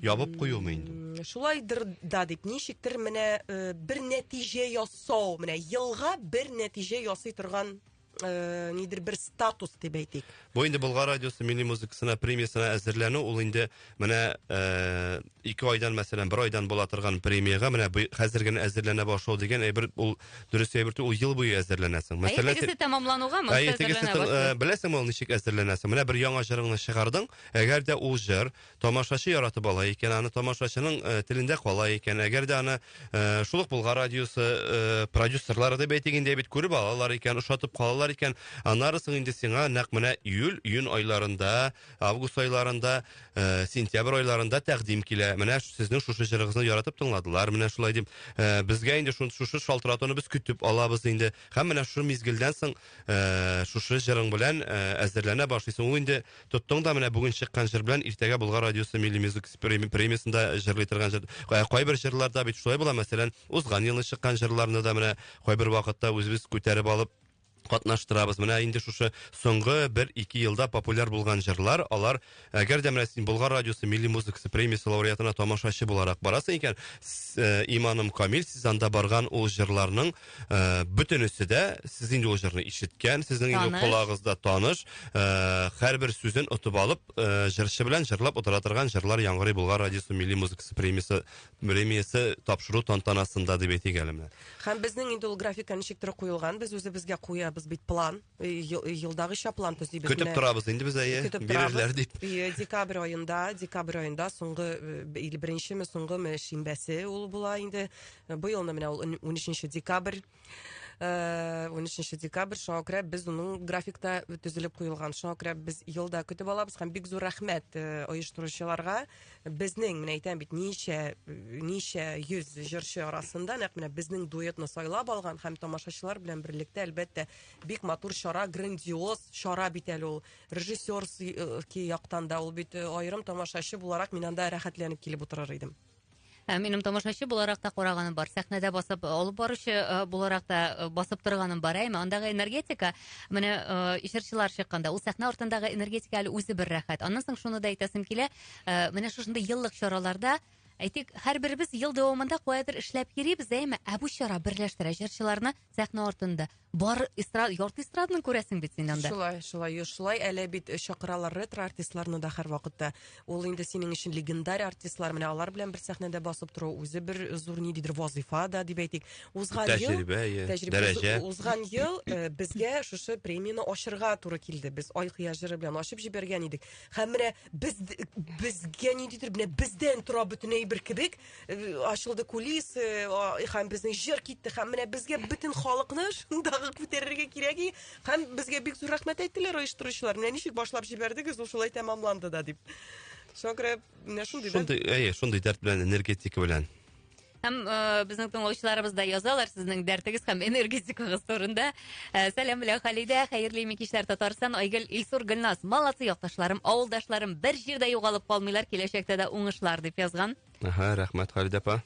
Speaker 6: ябып куюмы инде?
Speaker 5: Шулайдыр да дип, ничектер менә бер нәтиҗә ясау, менә елга бер нәтиҗә ясый торган нидер бер статус дип әйтик.
Speaker 6: Бу инде Болгар радиосы милли музыкасына премиясына әзерләнү, ул инде менә 2 айдан, мәсәлән, 1 айдан була торган премияга менә хәзер генә әзерләнә башлау дигән әйбер, ул дөрес әйбер, ул ел буе әзерләнәсең.
Speaker 4: Мәсәлән, тегесе тәмамланугамы әзерләнә башлый?
Speaker 6: Беләсеңме, ул ничек әзерләнәсең? Менә бер яңа җырыңны чыгардың, әгәр дә ул җыр тамашачы яратып ала икән, аны тамашачының телендә кала икән, әгәр дә аны шул ук Болгар радиосы продюсерлары дип әйтгәндә бит күреп алалар икән, ошатып калалар икән, аннарысын инде сиңа нәкъ менә июль айларында, август айларында, сентябрь айларында тәкъдим килә. Менә сезнең шушы җырыгызны яратып тыңладылар. Менә шулай дип, безгә инде шушы шалтыратуны без көтеп алабыз инде. Һәм менә шушы мизгелдән соң шушы җырың белән әзерләнә башлыйсың. Ул инде тоттың да менә бүген чыккан җыр белән иртәгә Болгар радиосы милли музыка премиясында җырлый торган җыр. Кайбер җырларда бит шулай була. Мәсәлән, узган елны чыккан җырларны да менә кайбер вакытта үзебез күтәреп алып катнаштырабыз. Менә инде шушы соңгы 1-2 елда популяр булган җырлар, алар әгәр дә менә син Болгар радиосы милли музыкасы премиясе лауреатына тамашачы буларак барасың икән, иманым камил, сез анда барган ул җырларның бөтенесе дә сез инде ул җырны ишеткән, сезнең инде колагызда таныш, һәрбер сүзен отып алып, җырчы белән җырлап утыра торган җырлар яңгырый Болгар радиосы милли музыкасы премиясе тапшыру тантанасында дип әйтик әле менә.
Speaker 5: Һәм безнең инде ул графика ничектер куелган, без үзебезгә куябыз бит план, елдагыча план төзибез.
Speaker 6: Көтеп торабыз инде без бирерләр дип.
Speaker 5: Декабрь аенда соңгы 1-ме соңгы шимбәсе ул була инде. Бу елны менә ул 13 декабрь. 13 декабрь шуңа күрә без уның графикта төзелеп куелган. Шуңа күрә без елда көтеп алабыз һәм бик зур рәхмәт оештыручыларга. Безнең менә әйтәм бит ничә йөз җырчы арасында нәкъ менә безнең дуэтны сайлап алган һәм тамашачылар белән берлектә әлбәттә бик матур чара, грандиоз чара бит әле ул. Режиссер яктан да ул бит аерым тамашачы буларак мин анда рәхәтләнеп килеп утырыр идем.
Speaker 4: Минем тамашачы буларак та караганым бар. Сәхнәдә басып алып баручы буларак та басып торганым бар. Әйме андагы энергетика, менә ишерчилар чыкканда, ул сәхнә артындагы энергетика әле үзе бер рәхәт. Аннан соң шуны да әйтәсем килә, менә шушында еллык чараларда әйтик, һәрберебез ел дәвамында куядыр эшләп йөрибез, әйме, бу чара берләштерә җырчыларны сәхнә артында. Бар ярты эстраданы күрәсең бит син анда.
Speaker 5: Шулай әле бит чакыралар ретро артистларны да һәр вакытта. Ул инде синең өчен легендар артистлар, менә алар белән бер сәхнәдә басып тору үзе бер зур нидидер вазифа да дип әйтик. Узган ел безгә шушы премияны ачырга туры килде. Без ай хыяҗыры белән ачып җибәргән идек. Һәм менә безгә нидидер менә бездән тора бөтенләй бер кебек ачылды кулис һәм безнең җыр китте һәм менә безгә бөтен халыкны шундагы күтәрергә кирәк һәм безгә бик зур рәхмәт әйттеләр оештыручылар. Менә ничек башлап җибәрдегез, ул шулай тәмамланды да дип. Шуңа менә
Speaker 6: шундый дәрт белән, энергетика белән.
Speaker 4: Һәм безнең тыңлаучыларыбыз да язалар сезнең дәртегез һәм энергетикагыз турында. Сәлам белән Халидә, хәерле микешләр Татарстан, Айгөл, Илсур, Гөлназ, молодцы якташларым, авылдашларым, бер җирдә югалып калмыйлар, киләчәктә дә уңышлар дип язган.
Speaker 6: Рәхмәт Халидә апа.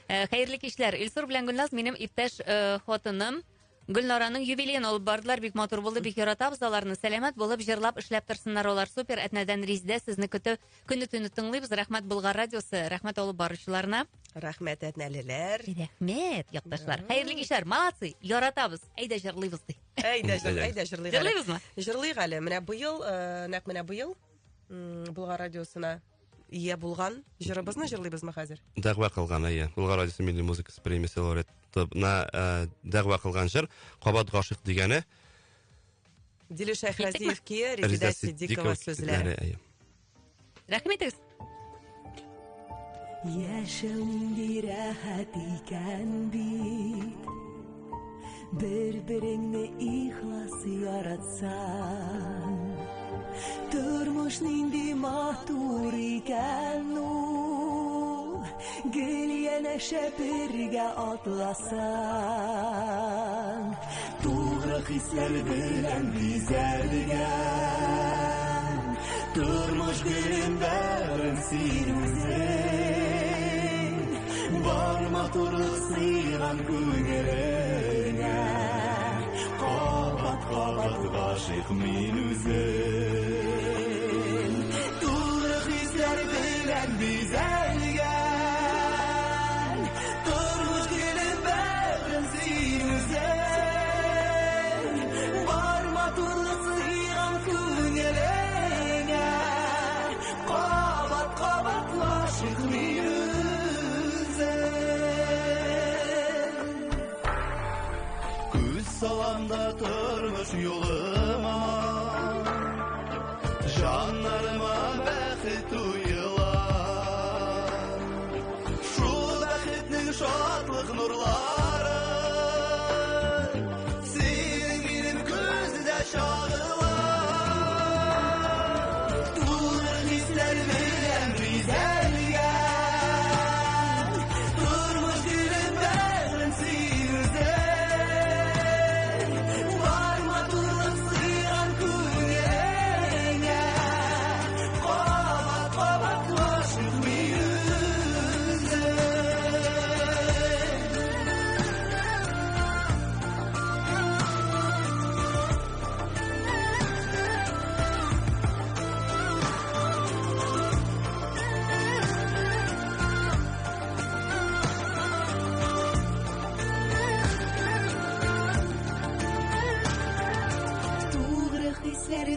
Speaker 4: Хәерле кичләр. Илсур белән Гөлназ минем иптәш хатыным Гөлнараның юбилеен алып бардылар, бик матур булды, бик яратабыз аларны. Сәламәт булып җырлап эшләп торсыннар, алар супер. Әтнәдән Риздә сезне көтү көне-төне тыңлыйбыз. Рәхмәт Болгар радиосы, рәхмәт алып баручыларына.
Speaker 5: Рәхмәт әтнәлеләр.
Speaker 4: Рәхмәт якташлар. Хәерле кичләр, молодцы, яратабыз. Әйдә җырлыйбыз ди.
Speaker 5: Әйдә җырлыйбыз.
Speaker 4: Җырлыйбызмы?
Speaker 5: Җырлыйк әле. Менә бу ел Болгар радиосына ия булган җырыбызны җырлыйбызмы хәзер?
Speaker 6: Дәгъва кылган Болгар радиосы милли музыка премиясе лауреатына дәгъва кылган җыр Кабат гашыйк дигәне.
Speaker 5: Дилүш Әхрәзиевкә Резида Сиддикова сүзләре.
Speaker 4: Рәхмәт.
Speaker 7: Яшәү нинди рәхәт икән бит, бер-береңне ихлас яратсаң. Тормыш нинди матур икән ул, гел янәшә бергә атласаң. Тугры хисләр белән бизәлгән, тормыш гөлен бәрен син үзең. Бар матурлык сыйган күңелеңә, кабат гашыйк мин үзем. Тугры хисләр белән бизәлгән, тормыш гөлен бәрен син үзең. Бар матурлык сыйган күңелеңә, кабат гашыйк мин саламда тормыш юлыма, жаннарыма бәхет уйла. Шул бәхетнең шатлык нурлары синең минем күздә чагыла. Тулы хисләр белән бизәлгән, тормыш гөлен бәрен син үзең.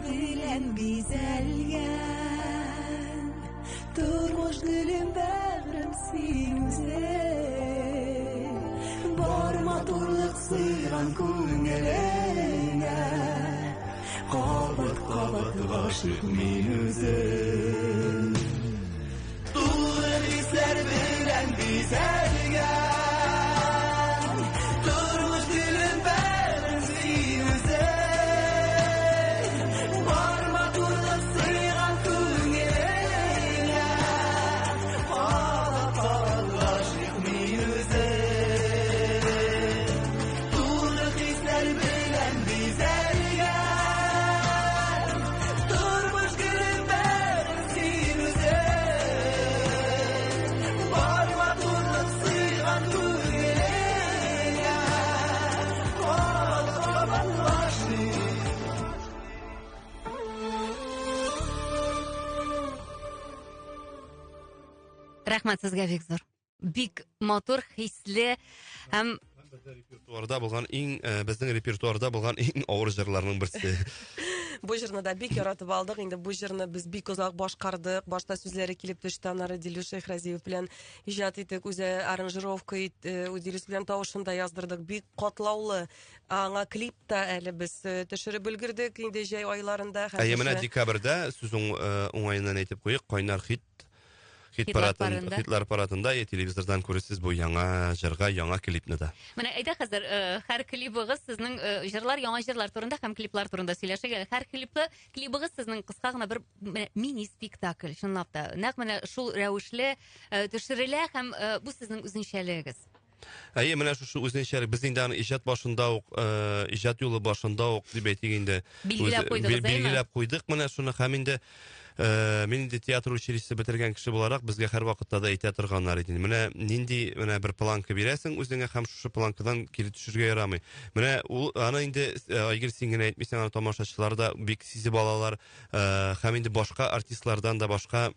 Speaker 7: Белән бизәлгән, тормыш гөлен бәгърем син үзең. Бар матурлык сыйган күңелеңә, кабат гашыйк мин үзем. Тулы хисләр белән бизәлгән, тормыш гөлен
Speaker 4: Рәхмәт сезгә бик зур. Бик матур, хисле һәм
Speaker 6: Репертуарда булган безнең репертуарда булган иң авыр җырларның берсе.
Speaker 5: Бу җырны да бик яратып алдык. Инде бу җырны без бик озак башкардык. Башта сүзләре килеп төште, аннары Дилүш Шәйхразиев белән иҗат иттек, үзе аранжировка итте, Дилүш белән тавышын да яздырдык. Бик катлаулы. Аңа клип та әле без төшереп өлгердек инде җәй айларында.
Speaker 6: Менә декабрьдә сүз уңаеннан әйтеп куйык, кайнар хитлар парадында телевизордан күрәсез бу яңа җырга, яңа клипны да.
Speaker 4: менә әйдә хәзер һәр клибыгыз сезнең җырлар, яңа җырлар турында һәм клиплар турында сөйләшәгә. Һәр клибыгыз сезнең кыска гына бер мини спектакль, чынлап та. Нәкъ менә шул рәвешле төшерелә һәм бу сезнең үзенчәлегегез.
Speaker 6: Менә шушы үзенчәлек без инде аны иҗат башында ук, иҗат юлы башында ук дип әйтик инде. Билгеләп куйдык менә шуны һәм инде мин инде театр училищесы бетергән кеше буларак безгә һәр вакытта да әйтә торганнар иде. Менә нинди бер планка бирәсең үзеңә һәм шушы планкадан кире төшергә ярамый. Менә ул аны инде әгәр син генә әйтмисәң, аны тамашачылар да бик сизеп алалар, һәм инде башка артистлардан да башка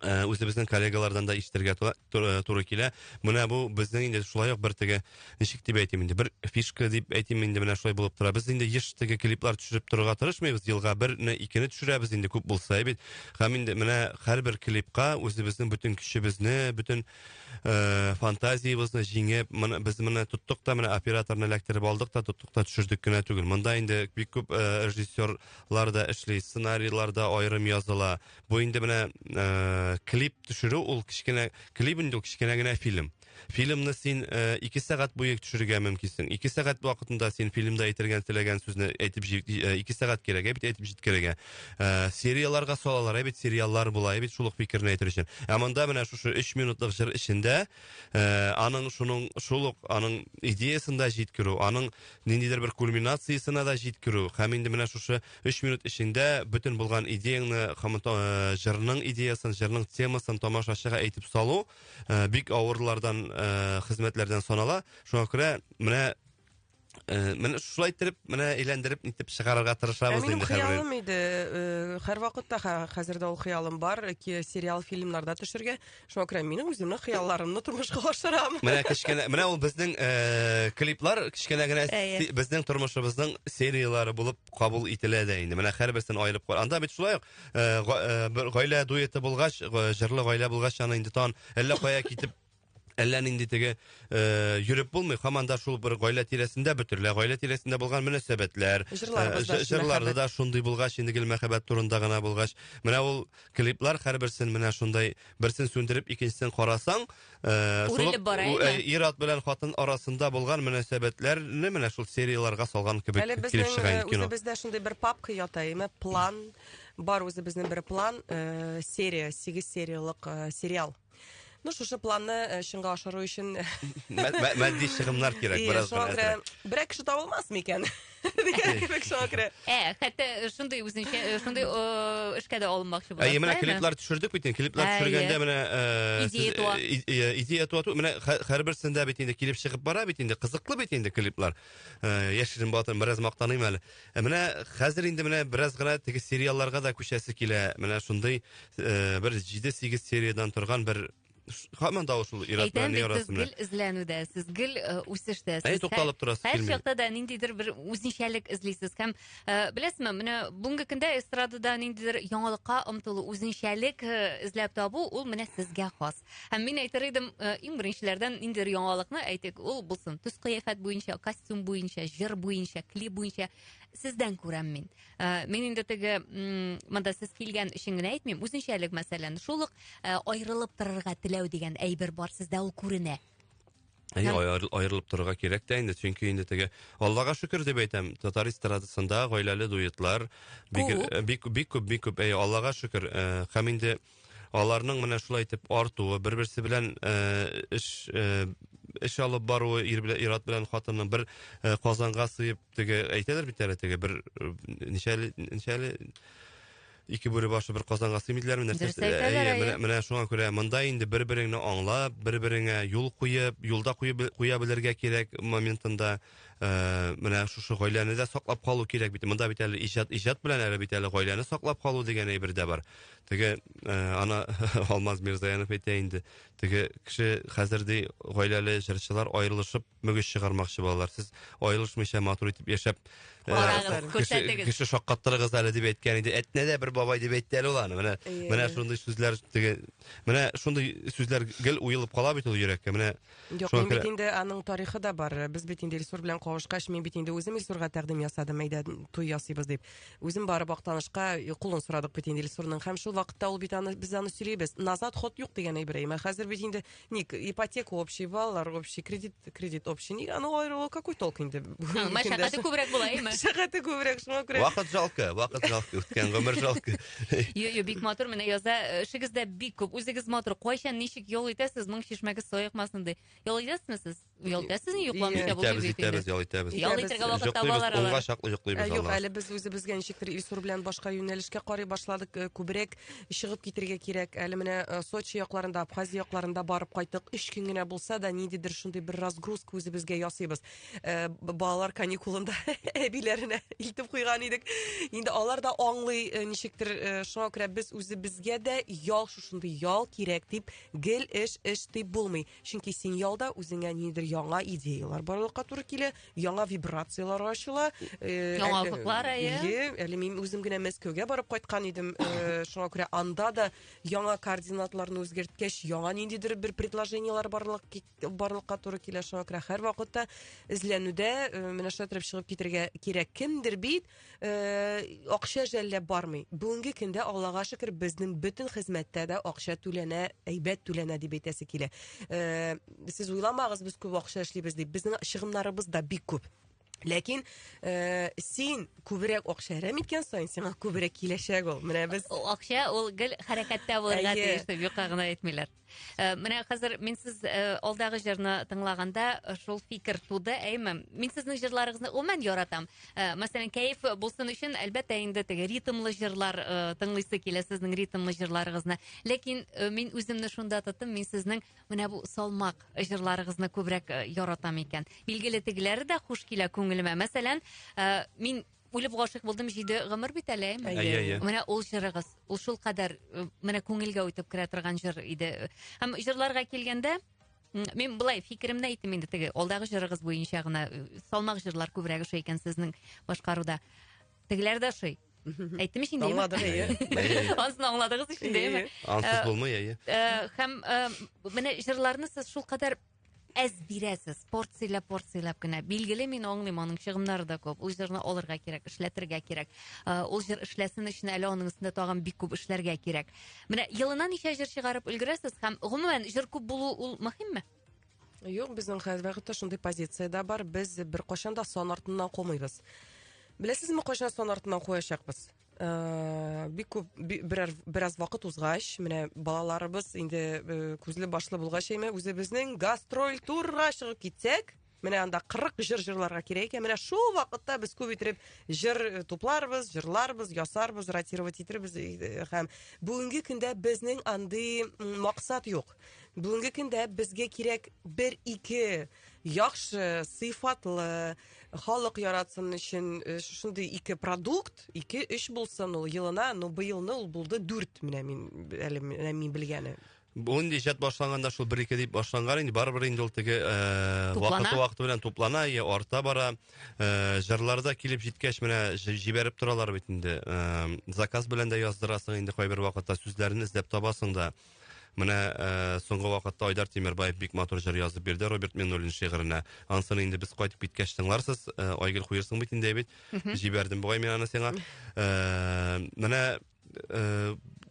Speaker 6: үзебезнең коллегалардан да ишетергә туры килә. Менә бу безнең инде шулай ук бер теге ничек дип әйтим инде, бер фишка дип әйтим инде, менә шулай булып тора. Без инде еш теге клиплар төшереп торырга тырышмыйбыз, елга берне, икене төшерәбез инде күп булса бит. Һәм инде менә һәрбер клипка үзебезнең бөтен көчебезне, бөтен фантазиябызны җиңеп, без менә тоттык та, менә операторны эләктереп алдык та, тоттык та төшердек кенә түгел. Монда инде бик күп режиссерлар да эшли, сценарийлар да аерым языла. Бу инде менә клип төшерү, ул кичкенә клип инде ул кичкенә генә фильм. Фильмны син 2 сәгать буе төшерергә мөмкинсең. 2 сәгать вакытында син фильмда әйтергән теләгән сүзне әйтеп 2 сәгать кирәк, бит әйтеп җиткерергә. Сериалларга салалар, бит сериаллар була, бит шул ук фикерне әйтер өчен. Монда менә шушы 3 минутлык җыр эчендә аның шул ук аның идеясында җиткерү, аның ниндидер бер кульминациясына да җиткерү. Һәм инде менә шушы 3 минут эчендә бөтен булган идеяңны, җырның идеясын, җырның темасын тамашачыга әйтеп салу бик авырлардан хезмәтләрдән санала. Шуңа күрә менә шулай итеп, менә әйләндереп нитеп чыгарырга тырышабыз инде һәрбер.
Speaker 5: Хыялым иде, һәр вакытта хәзердә ул хыялым бар, сериал, фильмнарда төшергә. Шуңа күрә минем үземнең хыялларымны тормышка ашырам.
Speaker 6: Менә кичкенә, менә ул безнең клиплар кичкенә генә безнең тормышыбызның сериялары булып кабул ителә дә инде. Менә һәрберсен аерып куй. Анда бит шулай ук бер гаилә дуэты булгач, җырлы гаилә булгач, аны инде тан әллә кая китеп әллә нинди теге йөреп булмый, һаманда шул бер гаилә тирәсендә бөтерлә, гаилә тирәсендә булган мөнәсәбәтләр, җырларда да шундый булгач, инде гел мәхәббәт турында гына булгач, менә ул клиплар һәрберсен менә шундай берсен сүндереп икенчесен карасаң, ир-ат белән хатын арасында булган мөнәсәбәтләрне менә шул серияларга салган кебек килеп чыга инде кино.
Speaker 5: Бездә шундый бер папка ята, план бар, үзебезнең бер план, серия, 8 сериялык сериал. Шушы планны чынга ашыру өчен
Speaker 6: матди чыгымнар кирәк, бераз гына.
Speaker 5: Бер кеше табылмас микән? Дигән шуңа күрә.
Speaker 4: Хәтта шундый үзенчә, шундый эшкә дә алынмакчы буласыз.
Speaker 6: Менә клиплар төшердек бит, клиплар төшергәндә менә идея туа, менә һәрберсендә бит инде килеп чыгып бара бит инде, кызыклы бит инде клиплар. Яшерин батыр бераз мактаныйм әле. Менә хәзер инде менә бераз гына теге сериалларга да күчәсе килә. Менә шундый бер 7-8 сериядан торган бер Һаман да ул ират белән ярасымлы.
Speaker 4: Сез гел эзләнүдә, сез гел үсештә.
Speaker 6: Тукталып торасыз
Speaker 4: килми. Һәр чакта да ниндидер бер үзенчәлек эзлисез һәм беләсезме, менә бүгенге көндә эстрадада ниндидер яңалыкка омтылу, үзенчәлек эзләп табу, ул менә сезгә хас. Һәм мин әйтер идем, иң беренчеләрдән ниндидер яңалыкны әйтик, ул булсын төс кыяфәт буенча, костюм буенча, җыр буенча, клип буенча сездән күрәм мин. Мин инде теге монда сез килгән өчен генә әйтмим, үзенчәлек мәсәлән, шул ук аерылып торырга теләү дигән әйбер бар, сездә ул күренә.
Speaker 6: Аерылып торырга кирәк тә инде, чөнки инде теге Аллага шөкер дип әйтәм, татар эстрадасында гаиләле дуэтлар бик күп, Аллага шөкер. Һәм инде аларның менә шулай итеп артуы, бер-берсе белән эш алып баруы, ир-ат белән хатынның бер казанга сыеп, теге әйтәләр бит әле, теге бер ничәле ике бүре башы бер казанга сыймыйлар менә шуңа күрә монда инде бер-береңне аңлап, бер-береңә юлда куя белергә кирәк моментында, менә шушы гаиләне дә саклап калу кирәк бит. Монда бит әле иҗат белән әле бит әле гаиләне саклап калу дигән әйбер дә бар. Теге ана Алмаз Мирзаянов әйтә инде. Теге кеше хәзер ди гаиләле җырчылар аерылышып мөгез чыгармакчы балалар. Сез аерылышмыйча матур итеп яшәп кеше шаккаттырыгыз әле дип әйткән иде. Әтнә дә бер бабай дип әйтте әле ул аны. Менә шундый сүзләр теге менә шундый сүзләр гел уелып кала бит ул йөрәккә. Менә
Speaker 5: Юк, мин бит инде аның тарихы да бар. Без бит инде Илсур белән кавышкач, мин бит инде үзем Илсурга тәкъдим ясадым, әйдә туй ясыйбыз дип. Үзем барып актанышка кулын сорадык бит инде Илсурның. Һәм шул вакытта ул бит без аны сөйлибез. Назад ход юк дигән әйбер. Хәзер бит инде ник ипотека общий, балалар общий, кредит общий. Ник аны аерылу какой толк инде?
Speaker 4: Мәшәкате күбрәк була, әйме?
Speaker 5: Мәшәкате күбрәк шуңа күрә.
Speaker 6: Вакыт жалко, үткән гомер жалко.
Speaker 4: Yo, бик матур, менә яза, эшегездә бик күп. Үзегез матур, кайчан ничек ял итәсез, моң чишмәгез саякмасын ди. Ял итәсезме сез? Ял итәсезме, йокламыйча булып
Speaker 6: итәбез, ял итәбез.
Speaker 4: Ял итәргә вакыт табалар алар.
Speaker 6: Унга чаклы йоклыйбыз
Speaker 5: Юк,
Speaker 6: алар.
Speaker 5: әле без үзебезгә ничектер Илсур белән башка юнәлешкә карый башладык, күбрәк чыгып китәргә кирәк. Әле менә Сочи якларында, Абхазия якларында барып кайтык. 3 көн генә булса да, ниндидер шундый бер разгрузка үзебезгә ясыйбыз. Балалар каникулында әбиләренә илтеп куйган идек. Инде алар да аңлый ничектер шуңа күрә без үзебезгә дә ял шушындай ял кирәк дип гел эш дип булмый. Чөнки син ялда үзеңә ниндидер яңа идеялар барлыкка туры килә, яңа вибрациялар ачыла.
Speaker 4: Яңа ufuklar,
Speaker 5: Әле мин үзем генә Мәскәүгә барып кайткан идем. Шуңа күрә анда да яңа координатларны үзгәрткәч, яңа ниндидер бер предложениелар барлыкка туры килә. Шуңа күрә һәр вакытта эзләнүдә менә шатрып чыгып китәргә кирәк. Кемдер бит акча жәлләп бармый. Бүгенге көндә Аллага шөкер безнең бөтен хезмәттә дә акча түләнә, әйбәт түләнә дип әйтәсе килә. Сез уйламагыз, без күп акча эшлибез дип. Безнең чыгымнарыбыз да бик күп. Ләкин син күбрәк акча әрәм иткән саен сиңа күбрәк киләчәк ул. Менә без
Speaker 4: Акча ул гел хәрәкәттә булырга тиеш дип юкка гына әйтмиләр. Менә хәзер мин сез алдагы җырны тыңлаганда шул фикер туды, әйме. Мин сезнең җырларыгызны умән яратам. Мәсәлән, кайф булсын өчен әлбәттә инде теге ритмлы җырлар тыңлыйсы килә сезнең ритмлы җырларыгызны. Ләкин мин үземне шунда тотым, мин сезнең менә бу салмак җырларыгызны күбрәк яратам икән. Билгеле тегеләре дә хуш килә күңелемә. Мәсәлән, мин үлеп гашык булдым 7 гомер бит әле. Менә ул җырыгыз, ул шул кадәр менә күңелгә үтеп керә торган җыр иде. Һәм җырларга килгәндә, мин булай фикеремне әйтим инде теге алдагы җырыгыз буенча гына салмак җырлар күбрәк ошый икән сезнең башкаруда. Тегеләр дә ошый. Әйттем инде.
Speaker 5: аңладык,
Speaker 4: Ансыз аңладыгыз инде.
Speaker 6: Ансыз булмый,
Speaker 4: Һәм менә җырларны сез шул кадәр әз бирәсез, порцияләп кенә. Билгеле, мин аңлыйм, аның чыгымнары да күп. Ул җырны алырга кирәк, эшләтергә кирәк. Ул җыр эшләсен өчен әле аның өстендә тагын бик күп эшләргә кирәк. Менә елына ничә җыр чыгарып өлгерәсез һәм гомумән җыр күп булу ул мөһимме?
Speaker 5: Юк, безнең хәзер шундый позициядә бар. Без бер кашан да сон артыннан кумыйбыз. Беләсезме, кашан сон артыннан куячакбыз? Бик күп бераз вакыт узгач, менә балаларыбыз инде күзле башлы булгач, үзебезнең гастроль турга чыгып китсәк, менә анда 40 җырларга кирәк. Менә шул вакытта без күп итеп җыр тупларбыз, җырларбыз, ясарбыз, ротировать итербез. Һәм бүгенге көндә безнең андый максат юк. Бүгенге көндә безгә кирәк 1-2 яхшы, сыйфатлы, халык яратсын өчен шундый 2 продукт, 2-3 булсын ул елына, быелны ул булды 4 менә мин белгәне.
Speaker 6: Бу инде иҗат башланганда шул 1-2 дип башланган инде, барыбер инде ул теге вакыты белән туплана, арта бара. Җырларда килеп җиткәч менә җибәреп торалар бит инде. Заказ белән дә яздырасың инде кайбер вакытта, сүзләрен эзләп табасың да. Менә соңгы вакытта Айдар Тимербаев бик матур җыр язып бирде Роберт Миннуллин шигыренә. Ансын инде без кайтып киткәч тыңларсыз, Айгөл куерсың бит инде бит. Җибәрдем бугай мин аны сиңа. Менә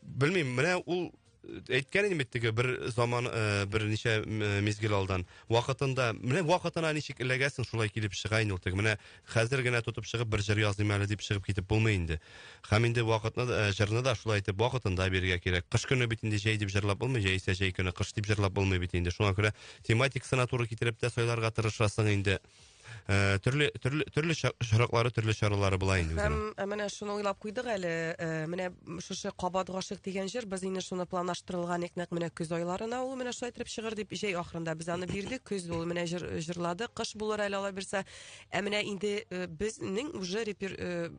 Speaker 6: белмим, менә ул әйткән инде теге бер заман бер ничә мизгил алдан вакытында, менә вакытына ничек эләгәсең, шулай килеп чыга инде ул теге. Менә хәзер генә тотып чыгып бер җыр языйм әле дип чыгып китеп булмый инде. Һәм инде вакытны җырны да шулай итеп вакытында бирергә кирәк. Кыш көне бит инде җәй дип җырлап булмый, җәйсә җәй көне, кыш дип җырлап булмый бит инде. Шуңа күрә тематикасына туры китереп тә сайларга тырышасың инде. Төрле шараклары, төрле чаралары була инде үзенең.
Speaker 5: Һәм менә шуны уйлап куйдык әле. Менә шушы Кабат гашык дигән җыр без инде шуны планлаштырылган икнәк менә көз айларына ул менә шулай итеп чыгыр дип җәй ахырында без аны бирдек. Көз ул менә җырлады, кыш булыр әле ала бирсә. Менә инде безнең уже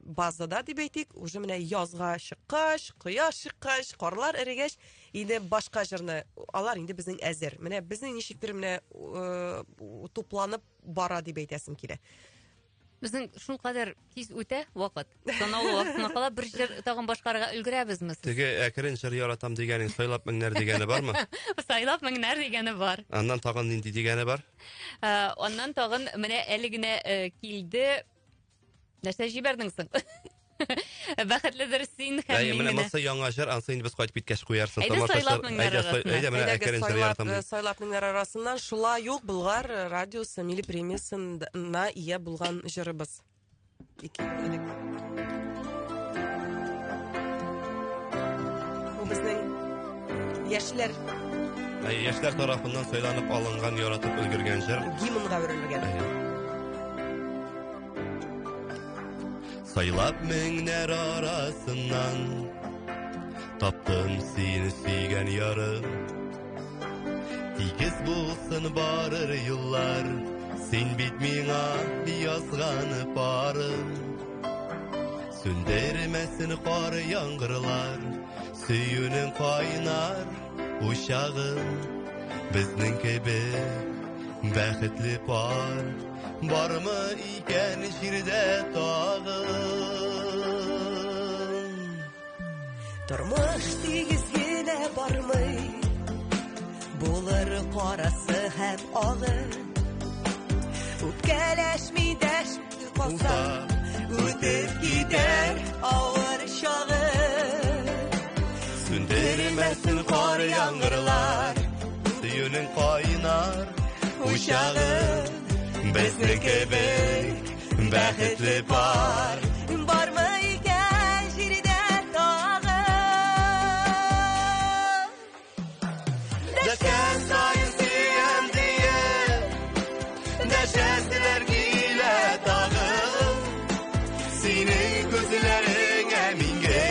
Speaker 5: базада дип әйтик, уже менә язга чыккач, кояш чыккач, карлар эрегәч, инде башка җырны алар инде безнең әзер. Менә безнең ничектер менә тупланып бара дип әйтәсем килә.
Speaker 4: Безнең шулкадәр тиз үтә вакыт. Санаулы вакытына кала бер җыр тагын башкарырга өлгерәбезме сез?
Speaker 6: Теге әкрен җыр яратам дигәнең сайлап меңнәр дигәне бармы?
Speaker 4: Сайлап меңнәр дигәне бар.
Speaker 6: Аннан тагын нинди дигәне бар?
Speaker 4: Аннан тагын менә әле генә килде. Нәрсә җибәрдең соң? Бәхетледер син һәм мин.
Speaker 6: Менә монысы яңа җыр, ансы инде без кайтып киткәч куярсыз.
Speaker 4: Әйдә
Speaker 6: менә әкрен җыр яратам.
Speaker 5: Сайлап меңнәр арасыннан шулай юк Болгар радиосы милли премиясына ия булган җырыбыз. Бу безнең яшьләр
Speaker 6: тарафыннан сайланып алынган, яратып өлгергән җыр.
Speaker 5: Гимнга әверелгән.
Speaker 6: Сайлап меңнәр арасыннан таптым сине сөйгән ярым. Тигез булсын барыр юллар, син бит миңа язганы парым. Сүндермәсен кар яңгырлар, сөюнең кайнар учагым. Безнең кебек бәхетле пар бармы икән җирдә тагын?
Speaker 7: Тормыш тигез генә бармый, булыр карасы һәм агы. Үпкәләшми дәшми калса, үтеп китәр авыр чагы.
Speaker 6: Сүндермәсен кар яңгырлар, сөюнең кайнар учагым. Безнең кебек бәхетле пар
Speaker 7: Бармы икән җирдә тагы?
Speaker 6: Дәшкән сайын сөям диye, дәшәселәр килә тагын. Синең күзләреңә мингә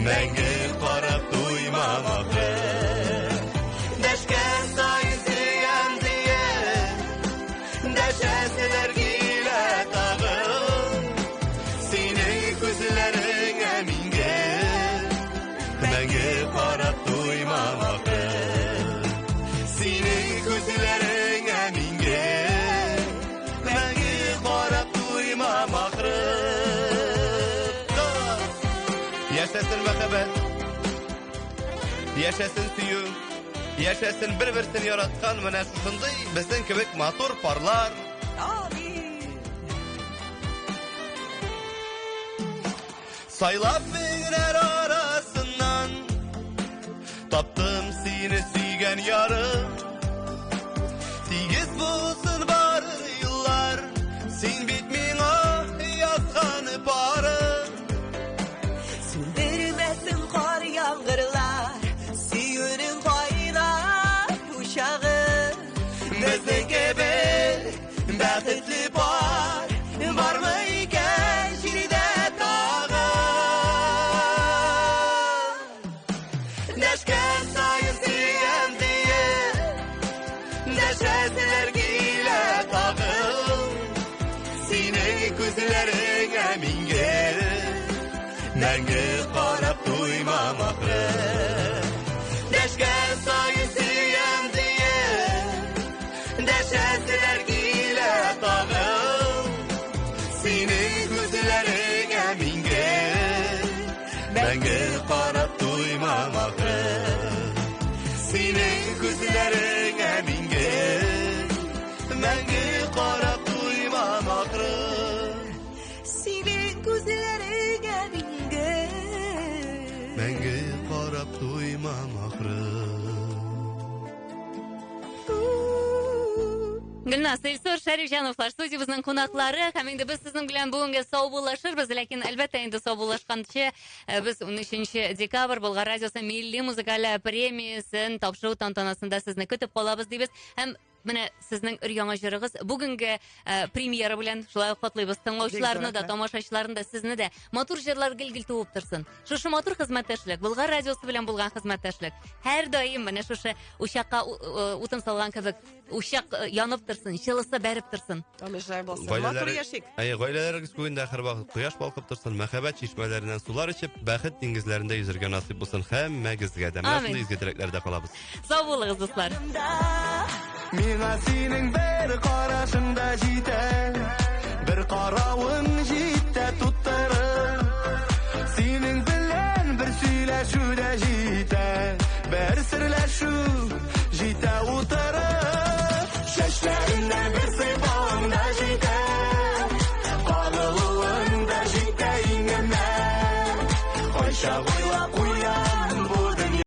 Speaker 6: мәңге карап туймам ахыр. Дәшкән сайын сөям диye, дәшәселәр килә тагын. Синең күзләреңә мингә мәңге карап туймам ахыр. Синең күзләреңә мингә мәңге карап туймам ахыр. Яшәсен мәхәббәт, яшәсен сөю, яшәсен бер-берсен яраткан менә шушындый безнең кебек матур парлар. Сайлап меңнәр арасыннан таптым сине сөйгән ярым. Тигез булсын барыр юллар, син бит миңа язганы парым.
Speaker 7: Сүндермәсен кар яңгырлар, сөюнең кайнар учагы.
Speaker 6: Безнең кебек бәхетле пар бармы икән җирдә тагын? Дәшкән сайын сөям диye, дәшәселәр килә тагын. Синең күзләреңә мингә мәңге карап туймам ахыр. Дәшкән сайын сөям диye, дәшәселәр килә тагын. Синең күзләреңә мингә мәңге карап туймам ахыр. Синең күзләреңә мингә мәңге карап туймам ахыр.
Speaker 7: Синең күзләреңә мингә
Speaker 6: Мәңге карап туймам ахыр.
Speaker 4: Гөлназ Илсур Шәрифҗановлар студиябезнең кунаклары һәм инде без сезнең белән бүгенге саубуллашырбыз, ләкин әлбәттә инде саубуллашканчы без 13 декабрь Болгар радиосы милли музыкаль премиясын тапшыру тантанасында сезне көтеп калабыз дибез. Һәм менә сезнең өр-яңа җырыгыз бүгенге премьера белән шулай котлыйбыз. Тыңлаучыларны да, тамашачыларны да, сезне дә матур җырлар гел-гел туып торсын. Шушы матур хезмәттәшлек, Болгар радиосы белән булган хезмәттәшлек һәр даим менә шушы учакка утын салган кебек, учак янып торсын, җылысы бәреп торсын.
Speaker 5: Амыжай булсын. Матур яшик.
Speaker 6: Гаиләләрегез күгендә һәр вакыт кояш балкып торсын, мәхәббәт чишмәләреннән сулар ичеп, бәхет диңгезләрендә yüzәргә насыйп булсын һәммәгезгә дә. Менә шундый изге теләкләрдә калабыз.
Speaker 4: Сау булыгыз, дуслар.
Speaker 7: Миңа синең бер карашыңда җитә, бер каравың җитә туттырыр. Синең белән бер сөйләшү дә җитә, бер серләшү җитә